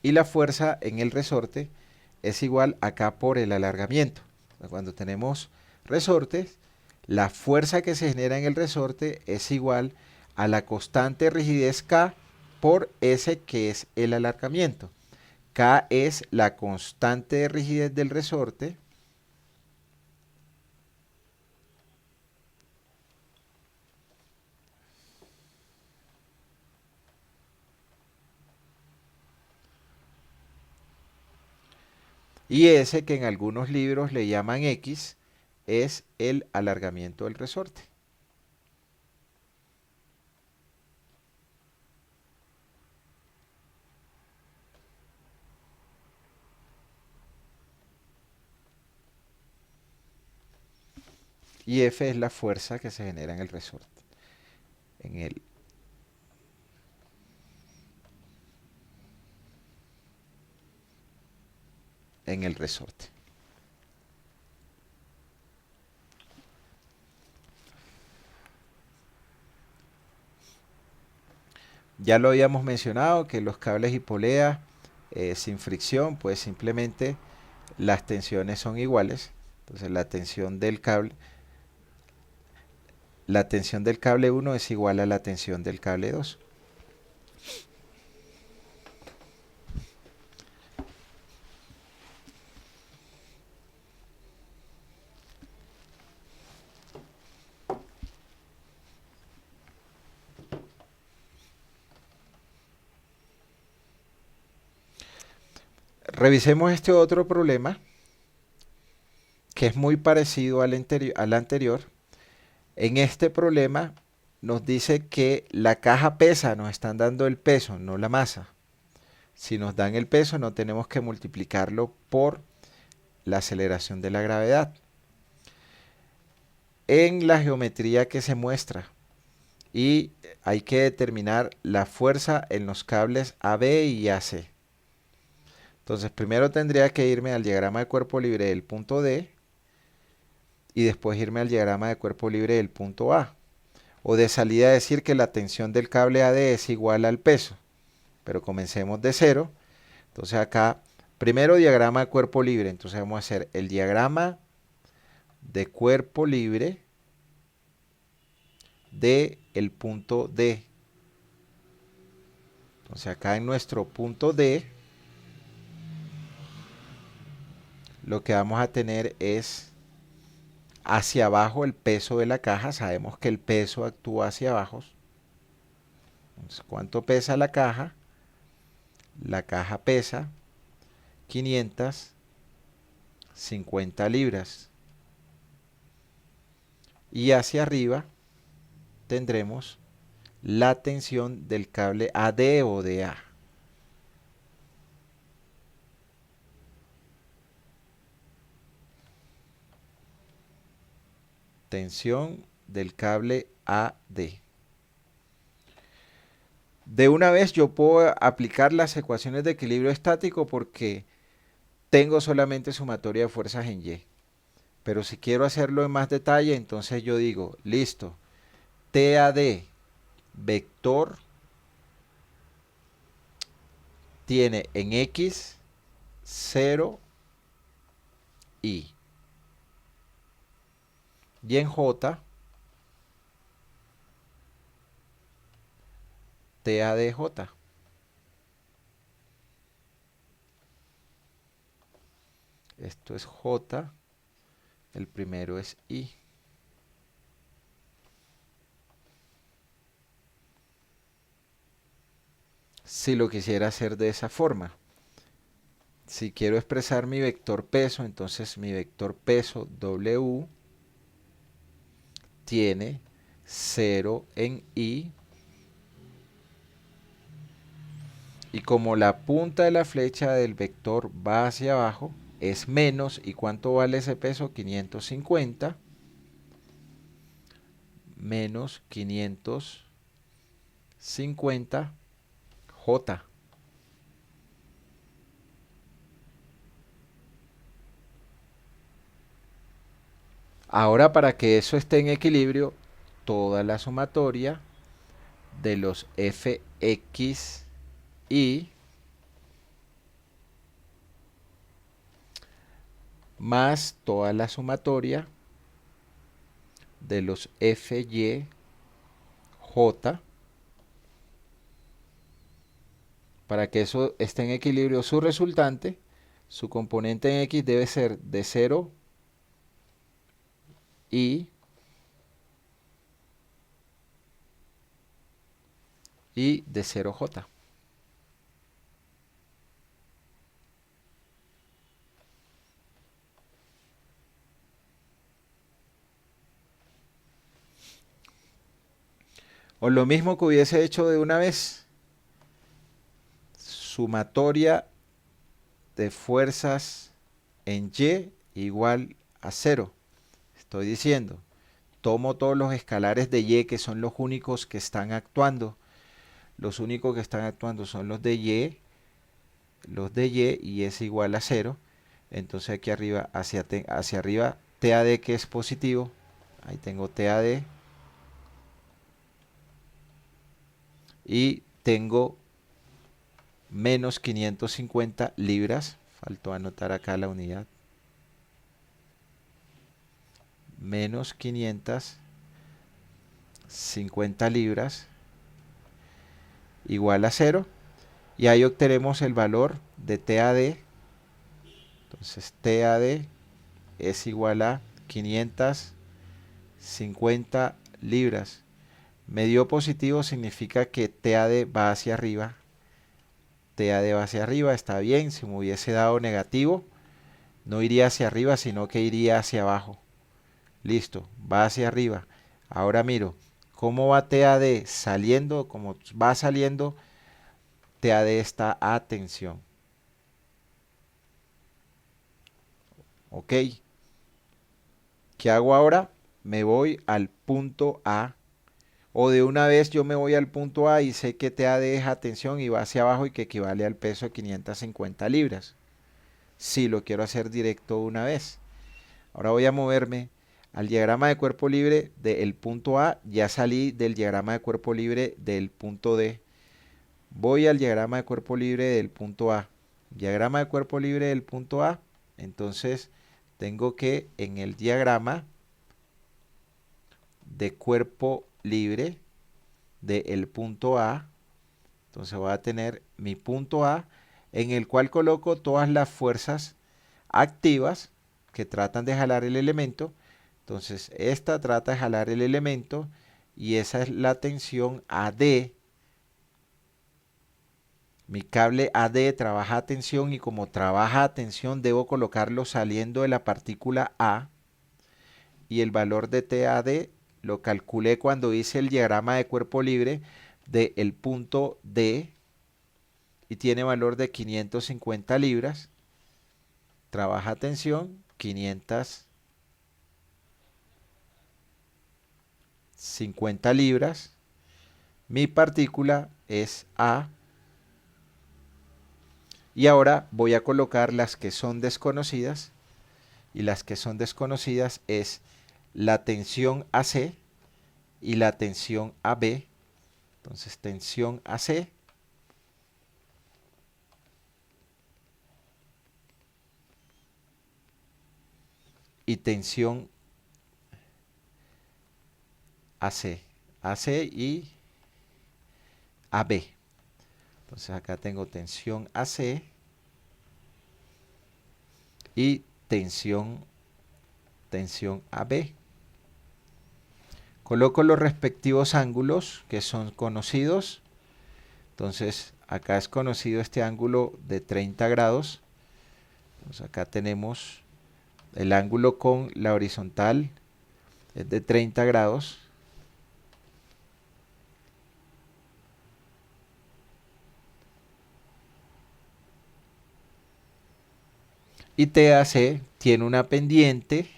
Y la fuerza en el resorte es igual a K por el alargamiento. Cuando tenemos resortes, la fuerza que se genera en el resorte es igual a la constante de rigidez K por S, que es el alargamiento. K es la constante de rigidez del resorte y S, que en algunos libros le llaman X, es el alargamiento del resorte. Y F es la fuerza que se genera en el resorte, en el, en el resorte. Ya lo habíamos mencionado que los cables hipolea sin fricción, pues simplemente las tensiones son iguales. Entonces la tensión del cable 1 es igual a la tensión del cable 2. Revisemos este otro problema que es muy parecido al anterior. En este problema nos dice que la caja pesa, nos están dando el peso, no la masa. Si nos dan el peso, no tenemos que multiplicarlo por la aceleración de la gravedad. En la geometría que se muestra, y hay que determinar la fuerza en los cables AB y AC. Entonces, primero tendría que irme al diagrama de cuerpo libre del punto D y después irme al diagrama de cuerpo libre del punto A. O de salida decir que la tensión del cable AD es igual al peso. Pero comencemos de cero. Entonces acá, primero diagrama de cuerpo libre. Entonces vamos a hacer el diagrama de cuerpo libre de el punto D. Entonces acá en nuestro punto D, lo que vamos a tener es hacia abajo el peso de la caja. Sabemos que el peso actúa hacia abajo. Entonces, ¿cuánto pesa la caja? La caja pesa 550 libras. Y hacia arriba tendremos la tensión del cable AD o DA. Tensión del cable AD. De una vez yo puedo aplicar las ecuaciones de equilibrio estático porque tengo solamente sumatoria de fuerzas en Y. Pero si quiero hacerlo en más detalle, entonces yo digo, listo, TAD vector tiene en X 0 y en J TADJ. Esto es J, el primero es I. Si lo quisiera hacer de esa forma. Si quiero expresar mi vector peso, entonces mi vector peso W tiene 0 en I. Y como la punta de la flecha del vector va hacia abajo, es menos. ¿Y cuánto vale ese peso? 550 menos 550 J. Ahora, para que eso esté en equilibrio, toda la sumatoria de los Fx y más toda la sumatoria de los Fy J, para que eso esté en equilibrio, su resultante, su componente en X debe ser de 0 y de 0J. O lo mismo que hubiese hecho de una vez, sumatoria de fuerzas en Y igual a 0. Estoy diciendo, tomo todos los escalares de Y que son los únicos que están actuando. Los únicos que están actuando son los de Y y es igual a 0. Entonces aquí arriba, hacia arriba, TAD que es positivo. Ahí tengo TAD. Y tengo menos 550 libras. Faltó anotar acá la unidad. Menos 550 libras igual a 0. Y ahí obtenemos el valor de TAD. Entonces TAD es igual a 550 libras. Me dio positivo, significa que TAD va hacia arriba. TAD va hacia arriba, está bien. Si me hubiese dado negativo, no iría hacia arriba, sino que iría hacia abajo. Listo, va hacia arriba. Ahora miro, ¿cómo va TAD? Saliendo, como va saliendo, TAD está a tensión. Ok. ¿Qué hago ahora? Me voy al punto A. O de una vez yo me voy al punto A y sé que TAD es a tensión y va hacia abajo y que equivale al peso de 550 libras. Si lo quiero hacer directo una vez. Ahora voy a moverme al diagrama de cuerpo libre del punto A. Ya salí del diagrama de cuerpo libre del punto D. Voy al diagrama de cuerpo libre del punto A. Diagrama de cuerpo libre del punto A. Entonces tengo que en el diagrama de cuerpo libre del punto A, entonces voy a tener mi punto A en el cual coloco todas las fuerzas activas que tratan de jalar el elemento. Entonces esta trata de jalar el elemento y esa es la tensión AD. Mi cable AD trabaja a tensión y como trabaja a tensión debo colocarlo saliendo de la partícula A y el valor de TAD lo calculé cuando hice el diagrama de cuerpo libre del punto D y tiene valor de 550 libras. Trabaja a tensión 550 libras. Mi partícula es A. Y ahora voy a colocar las que son desconocidas. Y las que son desconocidas es la tensión AC y la tensión AB. Entonces tensión AC y tensión AC. AC y AB. Entonces acá tengo tensión AC y tensión AB. Coloco los respectivos ángulos que son conocidos. Entonces acá es conocido este ángulo de 30 grados. Entonces acá tenemos el ángulo con la horizontal es de 30 grados. Y TAC tiene una pendiente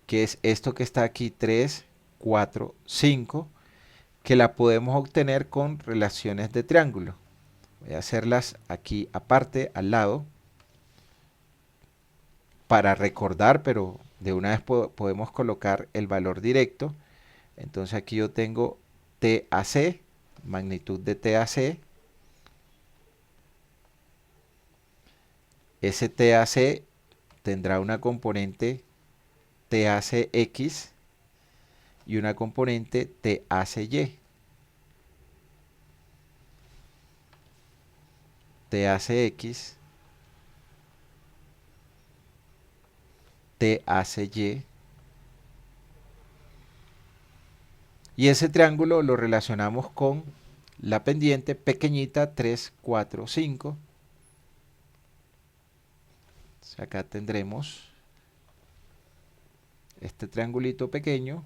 que es esto que está aquí 3, 4, 5, que la podemos obtener con relaciones de triángulo. Voy a hacerlas aquí aparte, al lado, para recordar, pero de una vez podemos colocar el valor directo. Entonces aquí yo tengo TAC, magnitud de TAC. Ese TAC tendrá una componente TACX y una componente TACY. TACX, TACY. Y ese triángulo lo relacionamos con la pendiente pequeñita 3, 4, 5. Acá tendremos este triangulito pequeño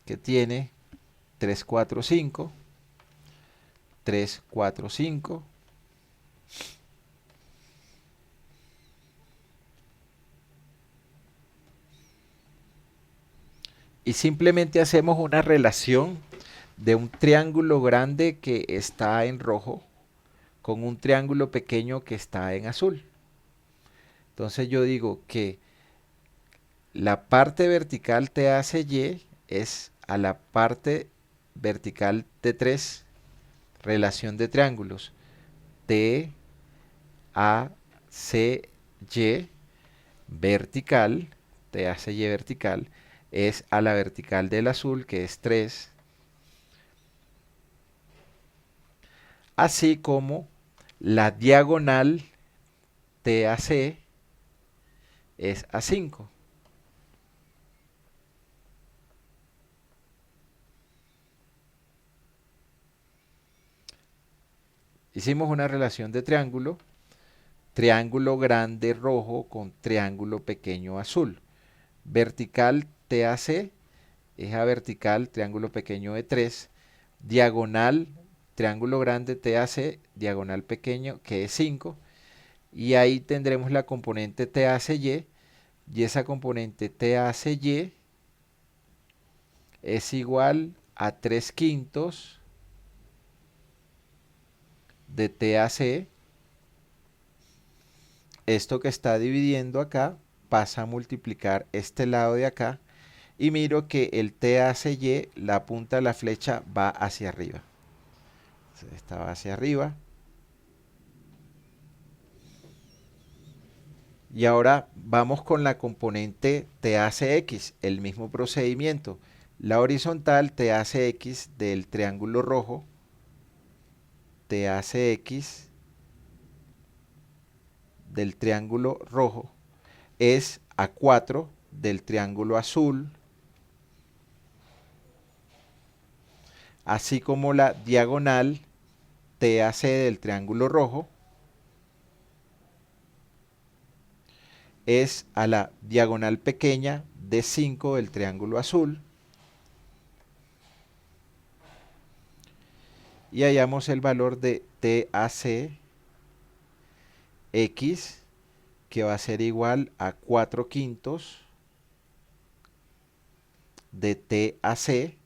que tiene 3, 4, 5, 3, 4, 5. Y simplemente hacemos una relación de un triángulo grande que está en rojo con un triángulo pequeño que está en azul. Entonces yo digo que la parte vertical TACY es a la parte vertical de 3, relación de triángulos. T, A, C, Y, vertical, T, A, C, Y vertical, es a la vertical del azul, que es 3, así como la diagonal TAC es a 5. Hicimos una relación de triángulo, triángulo grande rojo con triángulo pequeño azul. Vertical TAC es a vertical, triángulo pequeño de 3, diagonal, triángulo grande TAC, diagonal pequeño, que es 5, y ahí tendremos la componente TACY, y esa componente TACY es igual a 3 quintos de TAC. Esto que está dividiendo acá pasa a multiplicar este lado de acá, y miro que el TACY, la punta de la flecha va hacia arriba. Esta va hacia arriba. Y ahora vamos con la componente TACX, el mismo procedimiento. La horizontal TACX del triángulo rojo, TACX del triángulo rojo, es a 4 del triángulo azul, así como la diagonal TAC del triángulo rojo es a la diagonal pequeña de 5 del triángulo azul. Y hallamos el valor de TACX, que va a ser igual a 4 quintos de TAC.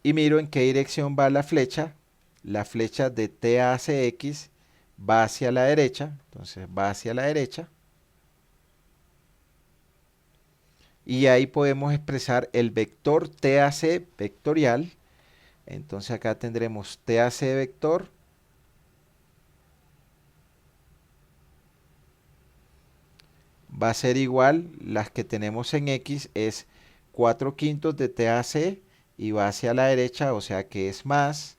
Y miro en qué dirección va la flecha. La flecha de TACX va hacia la derecha, entonces va hacia la derecha. Y ahí podemos expresar el vector TAC vectorial. Entonces acá tendremos TAC vector va a ser igual, las que tenemos en X es 4 quintos de TAC y va hacia la derecha, o sea que es más.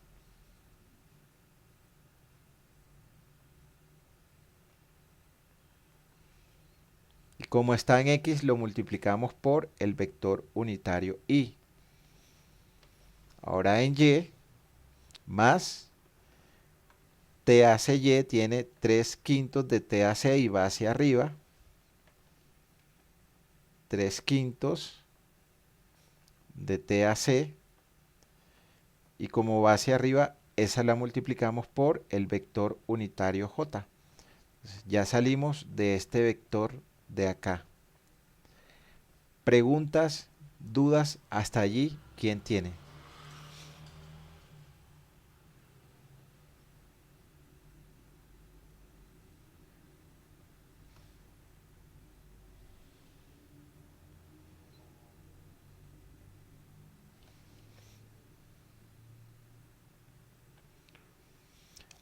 Y como está en X, lo multiplicamos por el vector unitario Y. Ahora en Y, más TACY tiene 3 quintos de TAC y va hacia arriba. 3 quintos de TAC. Y como va hacia arriba, esa la multiplicamos por el vector unitario J. Entonces, ya salimos de este vector de acá. Preguntas, dudas, hasta allí, ¿quién tiene?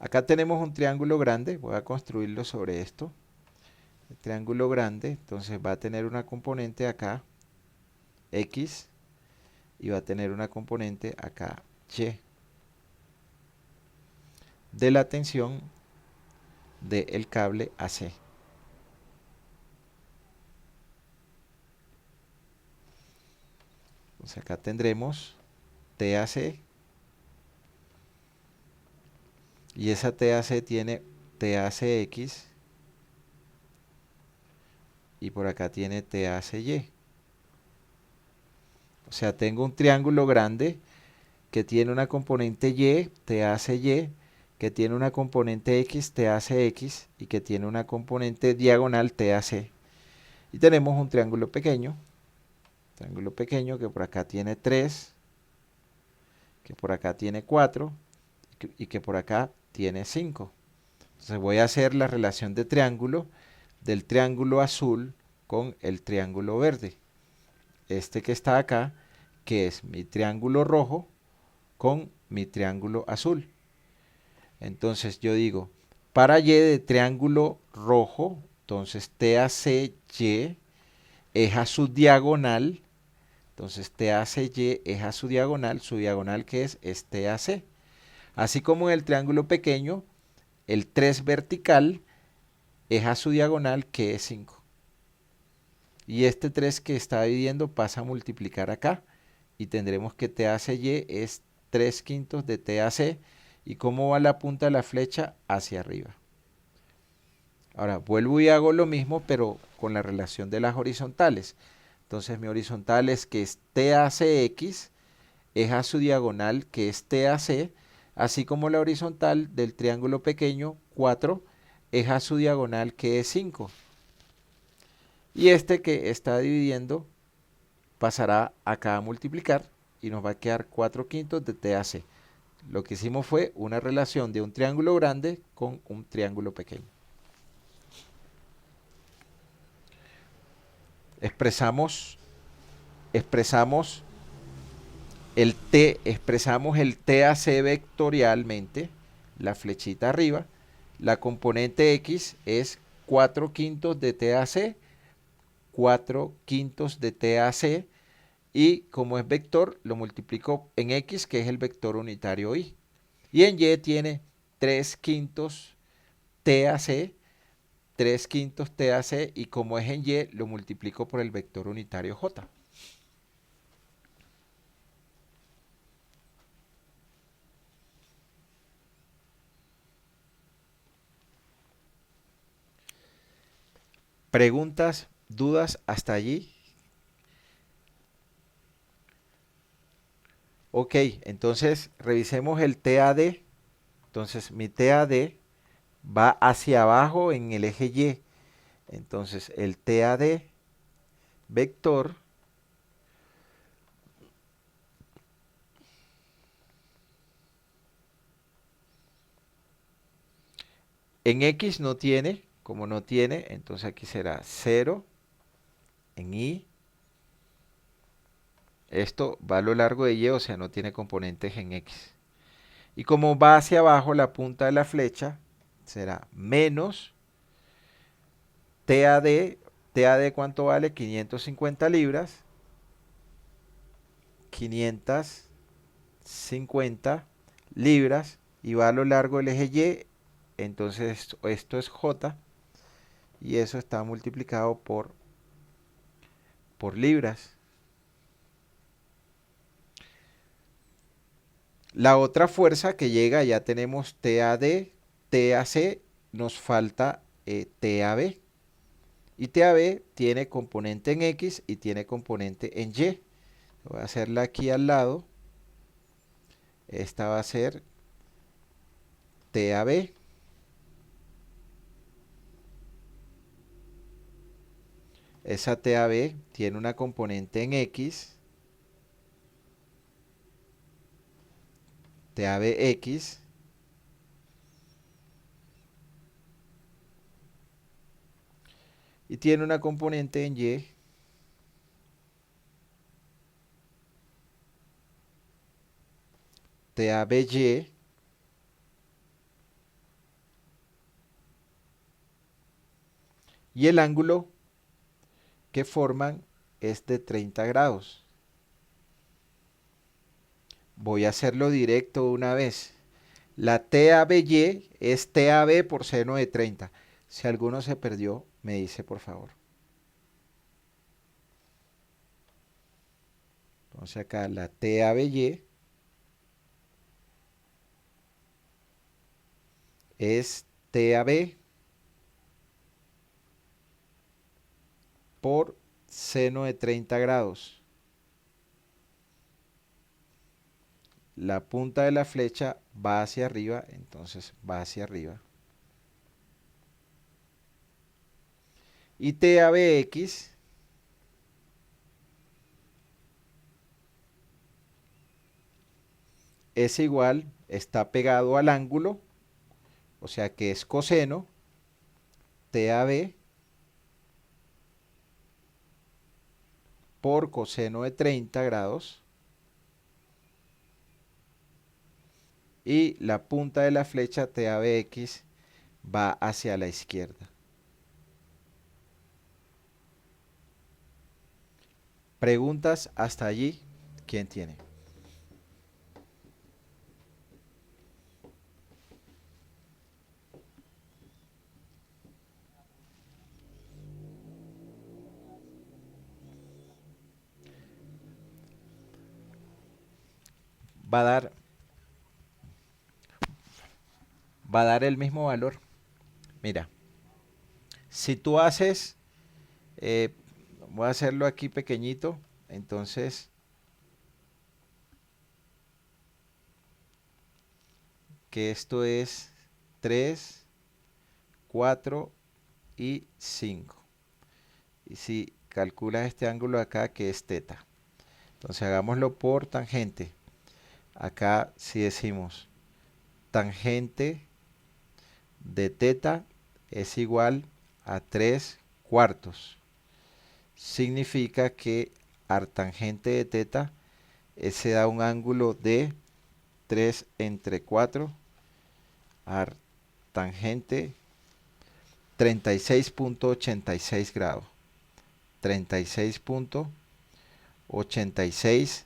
Acá tenemos un triángulo grande, voy a construirlo sobre esto. El triángulo grande, entonces va a tener una componente acá, X, y va a tener una componente acá, Y, de la tensión del cable AC. Entonces acá tendremos TAC, y esa TAC tiene TACX, y por acá tiene TACY. O sea, tengo un triángulo grande que tiene una componente Y, TACY, que tiene una componente X, TACX, y que tiene una componente diagonal, TAC. Y tenemos un triángulo pequeño que por acá tiene 3, que por acá tiene 4, y que por acá tiene 5. Entonces voy a hacer la relación de triángulo del triángulo azul con el triángulo verde. Este que está acá, que es mi triángulo rojo, con mi triángulo azul. Entonces yo digo, para Y de triángulo rojo, entonces TACY es a su diagonal. Entonces TACY es a su diagonal que es TAC. Así como en el triángulo pequeño, el 3 vertical es a su diagonal que es 5. Y este 3 que está dividiendo pasa a multiplicar acá y tendremos que TACY es 3 quintos de TAC. ¿Y cómo va la punta de la flecha? Hacia arriba. Ahora vuelvo y hago lo mismo, pero con la relación de las horizontales. Entonces mi horizontal es que es TACX, es a su diagonal que es TAC, así como la horizontal del triángulo pequeño 4 es a su diagonal que es 5. Y este que está dividiendo pasará acá a multiplicar y nos va a quedar 4 quintos de TAC. Lo que hicimos fue una relación de un triángulo grande con un triángulo pequeño. Expresamos expresamos el TAC vectorialmente, la flechita arriba. La componente X es 4 quintos de TAC, 4 quintos de TAC, y como es vector, lo multiplico en X, que es el vector unitario Y. Y en Y tiene 3 quintos TAC, 3 quintos TAC, y como es en Y, lo multiplico por el vector unitario J. ¿Preguntas, dudas hasta allí? Ok, entonces revisemos el TAD. Entonces mi TAD va hacia abajo en el eje Y. Entonces el TAD vector en X no tiene, como no tiene, entonces aquí será 0 en Y. Esto va a lo largo de Y, o sea, no tiene componentes en X. Y como va hacia abajo, la punta de la flecha será menos TAD. TAD, ¿cuánto vale? 550 libras. 550 libras y va a lo largo del eje Y. Entonces esto es J y eso está multiplicado por libras. La otra fuerza que llega, ya tenemos TAD, TAC, nos falta TAB. Y TAB tiene componente en X y tiene componente en Y. Voy a hacerla aquí al lado. Esta va a ser TAB. Esa TAB tiene una componente en X, TABX, y tiene una componente en Y, TABY, y el ángulo que forman es de 30 grados. Voy a hacerlo directo una vez. La TABY es TAB por seno de 30. Si alguno se perdió, me dice por favor. Entonces acá la TABY es TAB por seno de 30 grados. La punta de la flecha va hacia arriba, entonces va hacia arriba. Y TABX es igual, está pegado al ángulo, o sea que es coseno, TAB por coseno de 30 grados y la punta de la flecha TABX va hacia la izquierda. Preguntas hasta allí. ¿Quién tiene? Va a dar, va a dar el mismo valor. Mira, si tú haces, eh, voy a hacerlo aquí pequeñito, entonces, que esto es 3, 4 y 5. Y si calculas este ángulo acá, que es teta. Entonces hagámoslo por tangente. Acá si decimos tangente de teta es igual a 3/4. Significa que artangente de teta se da un ángulo de 3/4. Artangente 36.86 grados. 36.86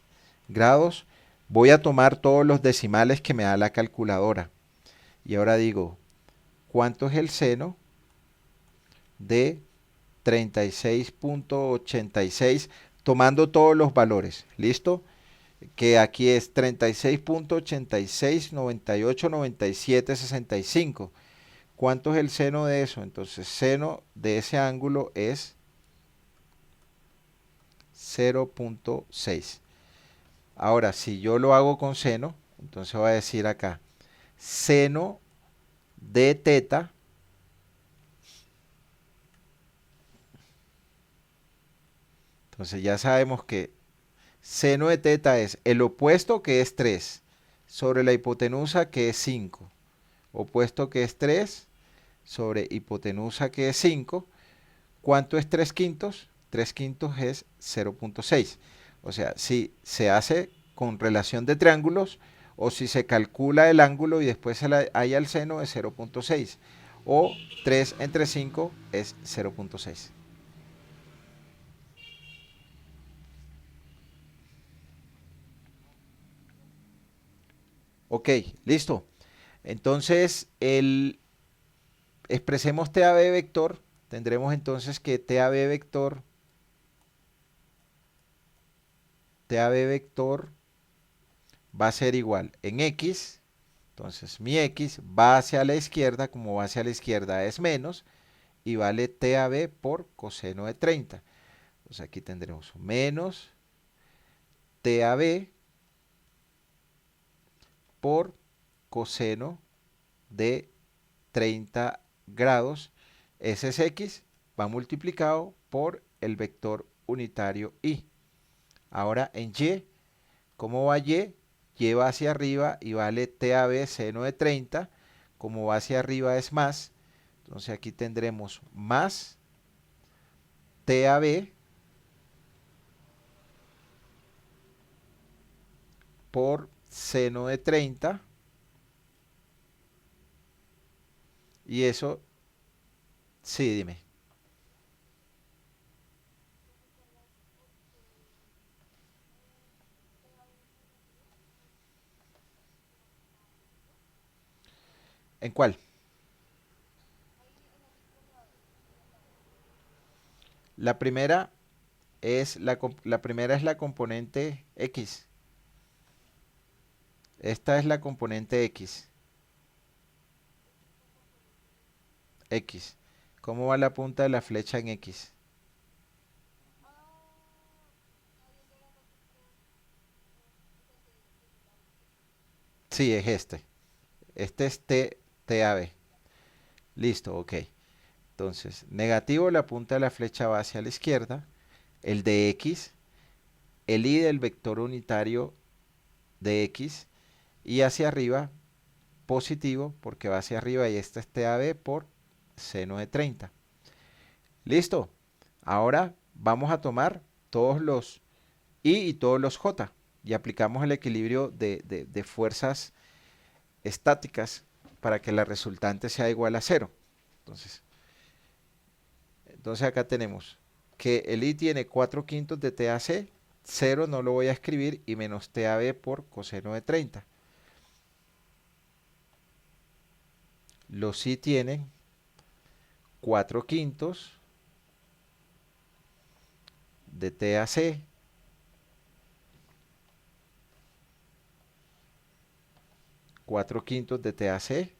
grados. Voy a tomar todos los decimales que me da la calculadora. Y ahora digo, ¿cuánto es el seno de 36.86? Tomando todos los valores. ¿Listo? Que aquí es 36.86, 98, 97, 65. ¿Cuánto es el seno de eso? Entonces, seno de ese ángulo es 0.6. Ahora, si yo lo hago con seno, entonces voy a decir acá, seno de teta entonces ya sabemos que seno de teta es el opuesto, que es 3, sobre la hipotenusa, que es 5. Opuesto, que es 3, sobre hipotenusa, que es 5. ¿Cuánto es 3/5? 3/5 es 0.6. O sea, si se hace con relación de triángulos o si se calcula el ángulo y después se le halla el seno, es 0.6. O 3 entre 5 es 0.6. Ok, listo. Entonces, expresemos TAB vector. Tendremos entonces que TAB vector va a ser igual en X. Entonces mi X va hacia la izquierda, como va hacia la izquierda es menos, y vale TAB por coseno de 30. Entonces aquí tendremos menos TAB por coseno de 30 grados. Ese es X, va multiplicado por el vector unitario Y. Ahora en Y, ¿cómo va Y? Y va hacia arriba y vale TAB seno de 30. Como va hacia arriba es más. Entonces aquí tendremos más TAB por seno de 30. Y eso, sí, dime. ¿En cuál? La primera la componente X. Esta es la componente X. X. ¿Cómo va la punta de la flecha en X? Sí, es este. Este es TAB. Listo, ok. Entonces, negativo, la punta de la flecha va hacia la izquierda. El de X, el Y del vector unitario de X. Y hacia arriba, positivo, porque va hacia arriba y este es TAB por seno de 30. Listo. Ahora vamos a tomar todos los I y todos los J y aplicamos el equilibrio de fuerzas estáticas para que la resultante sea igual a 0. Entonces acá tenemos que el i tiene 4/5 de TAC, 0 no lo voy a escribir, y menos TAB por coseno de 30. Los i tienen 4/5 de TAC, de TAC.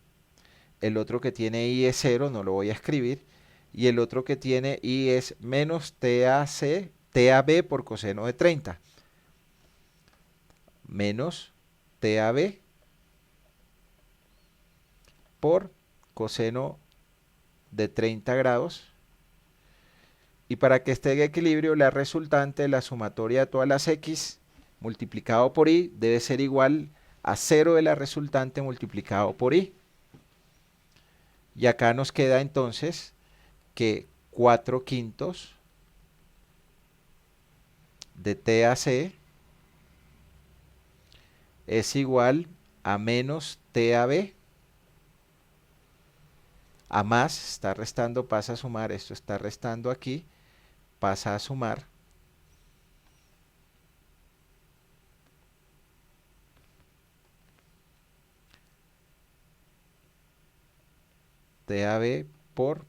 El otro que tiene i es 0, no lo voy a escribir. Y el otro que tiene i es menos TAB por coseno de 30. Menos TAB por coseno de 30 grados. Y para que esté en equilibrio, la resultante de la sumatoria de todas las x multiplicado por i debe ser igual a 0 de la resultante multiplicado por i. Y acá nos queda entonces que 4/5 de TAC es igual a menos TAB. A más, está restando, pasa a sumar, esto está restando aquí, pasa a sumar. TAB por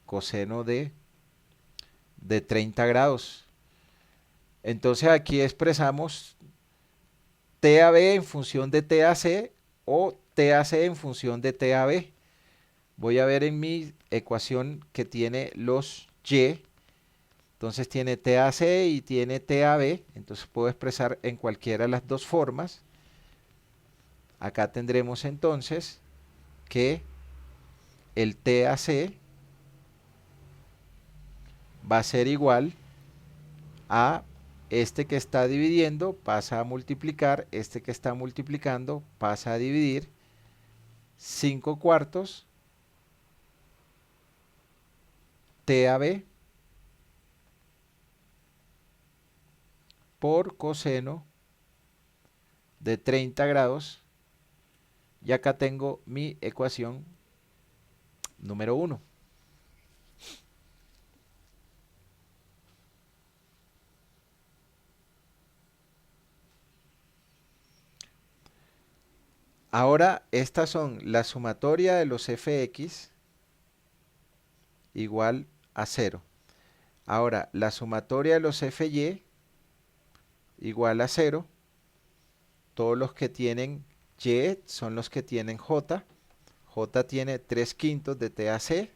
coseno de 30 grados. Entonces aquí expresamos TAB en función de TAC o TAC en función de TAB. Voy a ver en mi ecuación que tiene los y. Entonces tiene TAC y tiene TAB. Entonces puedo expresar en cualquiera de las dos formas. Acá tendremos entonces que el TAC va a ser igual a este que está dividiendo, pasa a multiplicar, este que está multiplicando, pasa a dividir, 5/4 TAB por coseno de 30 grados. Y acá tengo mi ecuación número 1. Ahora, estas son la sumatoria de los fx igual a 0. Ahora, la sumatoria de los fy igual a 0. Todos los que tienen y son los que tienen j. J tiene 3/5 de TAC.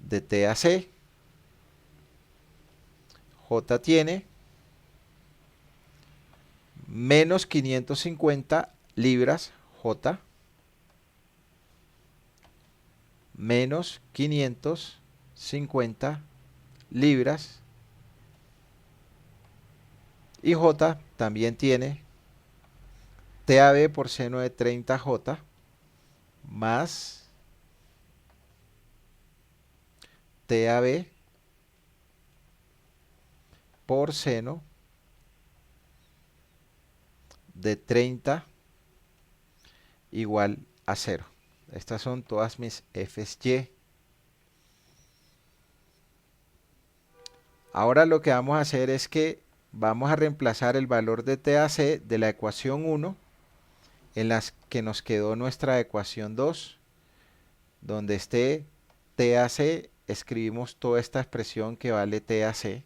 de TAC. J tiene menos 550 libras. J menos 550 libras. Y J también tiene TAB por seno de 30J más TAB por seno de 30 igual a 0. Estas son todas mis f's y. Ahora lo que vamos a hacer es que vamos a reemplazar el valor de TAC de la ecuación 1 en las que nos quedó nuestra ecuación 2. Donde esté TAC, escribimos toda esta expresión que vale TAC.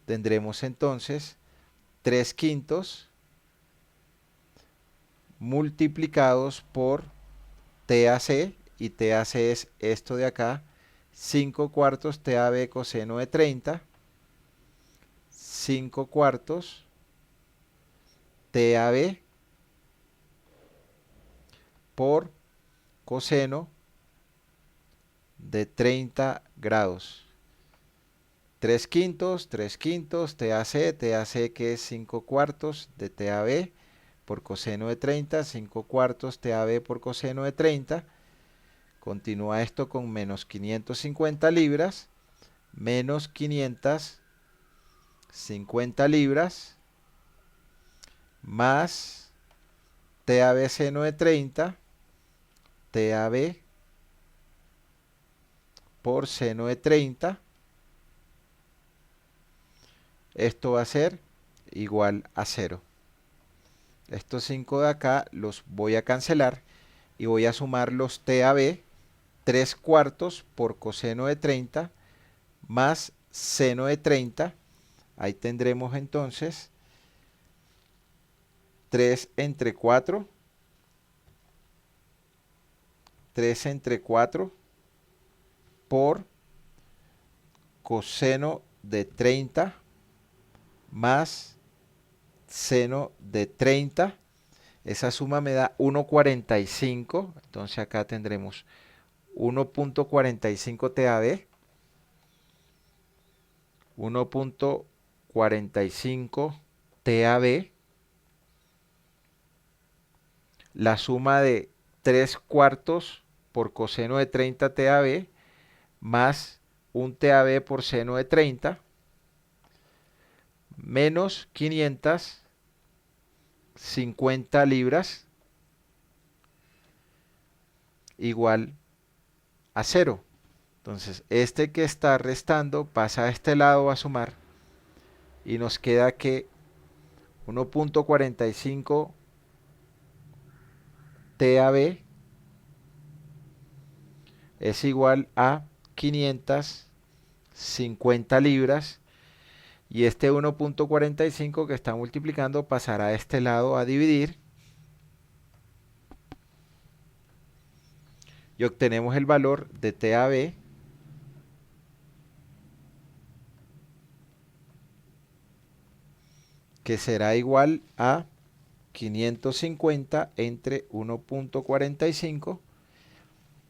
Tendremos entonces 3/5 multiplicados por TAC, y TAC es esto de acá, 5/4 TAB coseno de 30, 5/4 TAB por coseno de 30 grados. 3/5, TAC, TAC que es 5/4 de TAB por coseno de 30, 5/4 TAB por coseno de 30. Continúa esto con menos 550 libras menos 550 libras más TAB seno de 30, TAB por seno de 30. Esto va a ser igual a 0. Estos 5 de acá los voy a cancelar y voy a sumar los TAB, 3 cuartos por coseno de 30 más seno de 30. Ahí tendremos entonces 3 entre 4. 3 entre 4 por coseno de 30 más seno de 30. Esa suma me da 1,45. Entonces acá tendremos 1,45 TAB. 1,45 TAB. La suma de 3 cuartos por coseno de 30 TAB más un TAB por seno de 30 menos 550 libras igual a 0. Entonces, este que está restando pasa a este lado a sumar y nos queda que 1,45 TAB es igual a 550 libras y este 1,45 que está multiplicando pasará a este lado a dividir y obtenemos el valor de TAB que será igual a 550 entre 1,45,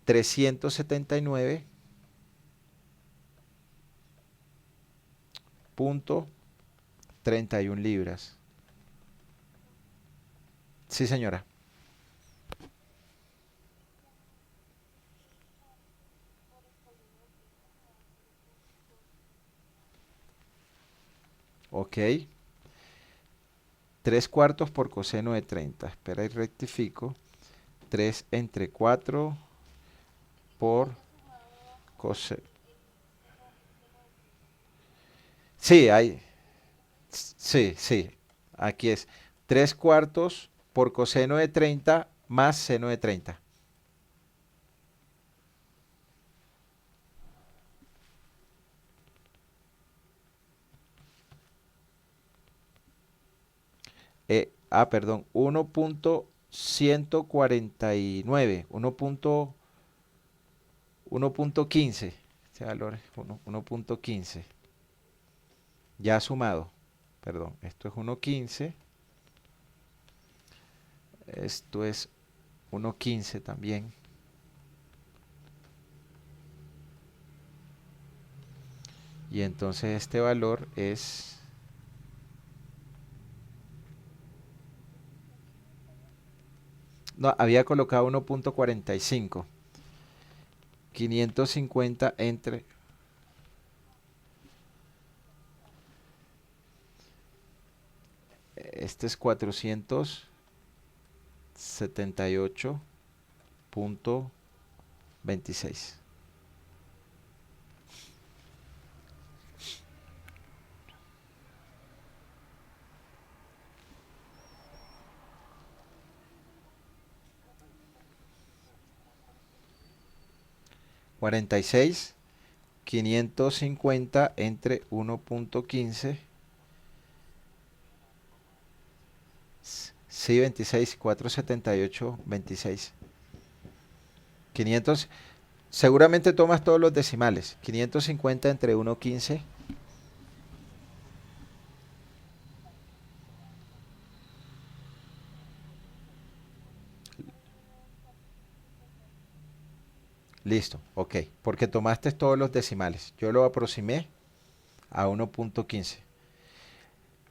379,31 libras. Sí, señora. Ok. 3 cuartos por coseno de 30. Espera y rectifico. 3 entre 4 por coseno. Sí, hay. Sí, sí. Aquí es 3 cuartos por coseno de 30 más seno de 30. Perdón, 1,149, 1,15. Este valor es 1,15. Ya sumado. Perdón, esto es 1,15. Esto es 1,15 también. Y entonces este valor es... No, había colocado 1,45. 550 entre... Este es 478,26. $46,550 entre 1,15. Sí, 26, 478,26. 500, seguramente tomas todos los decimales. 550 entre 1,15. Listo, ok. Porque tomaste todos los decimales. Yo lo aproximé a 1,15.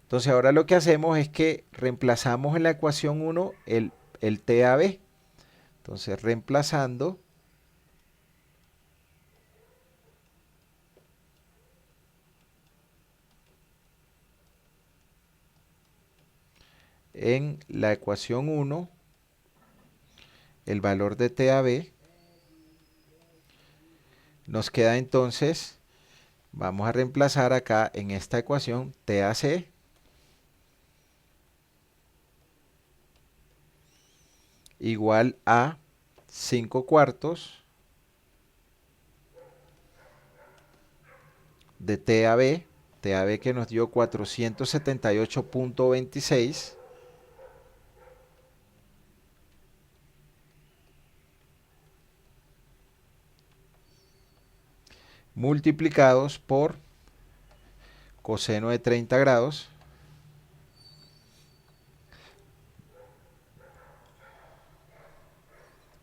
Entonces ahora lo que hacemos es que reemplazamos en la ecuación 1 el TAB. Entonces reemplazando En la ecuación 1, el valor de TAB, nos queda entonces, vamos a reemplazar acá en esta ecuación TAC igual a 5 cuartos de TAB, TAB que nos dio 478.26, multiplicados por coseno de 30 grados,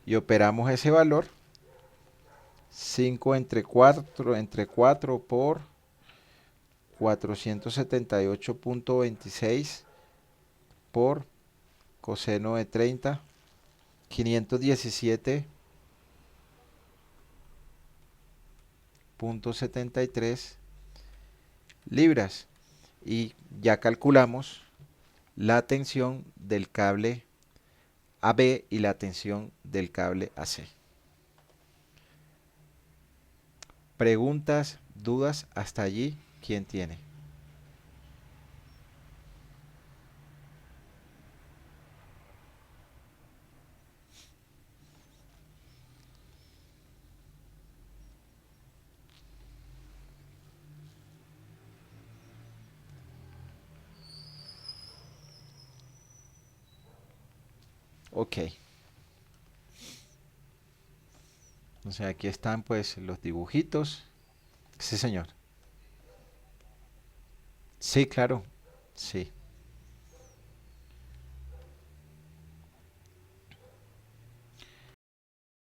y operamos ese valor, 5 entre 4 por 478.26 por coseno de 30, 517.73 libras. Y ya calculamos la tensión del cable AB y la tensión del cable AC. Preguntas, dudas, hasta allí, ¿quién tiene? Ok. O sea, aquí están pues los dibujitos. Sí, señor. Sí, claro. Sí.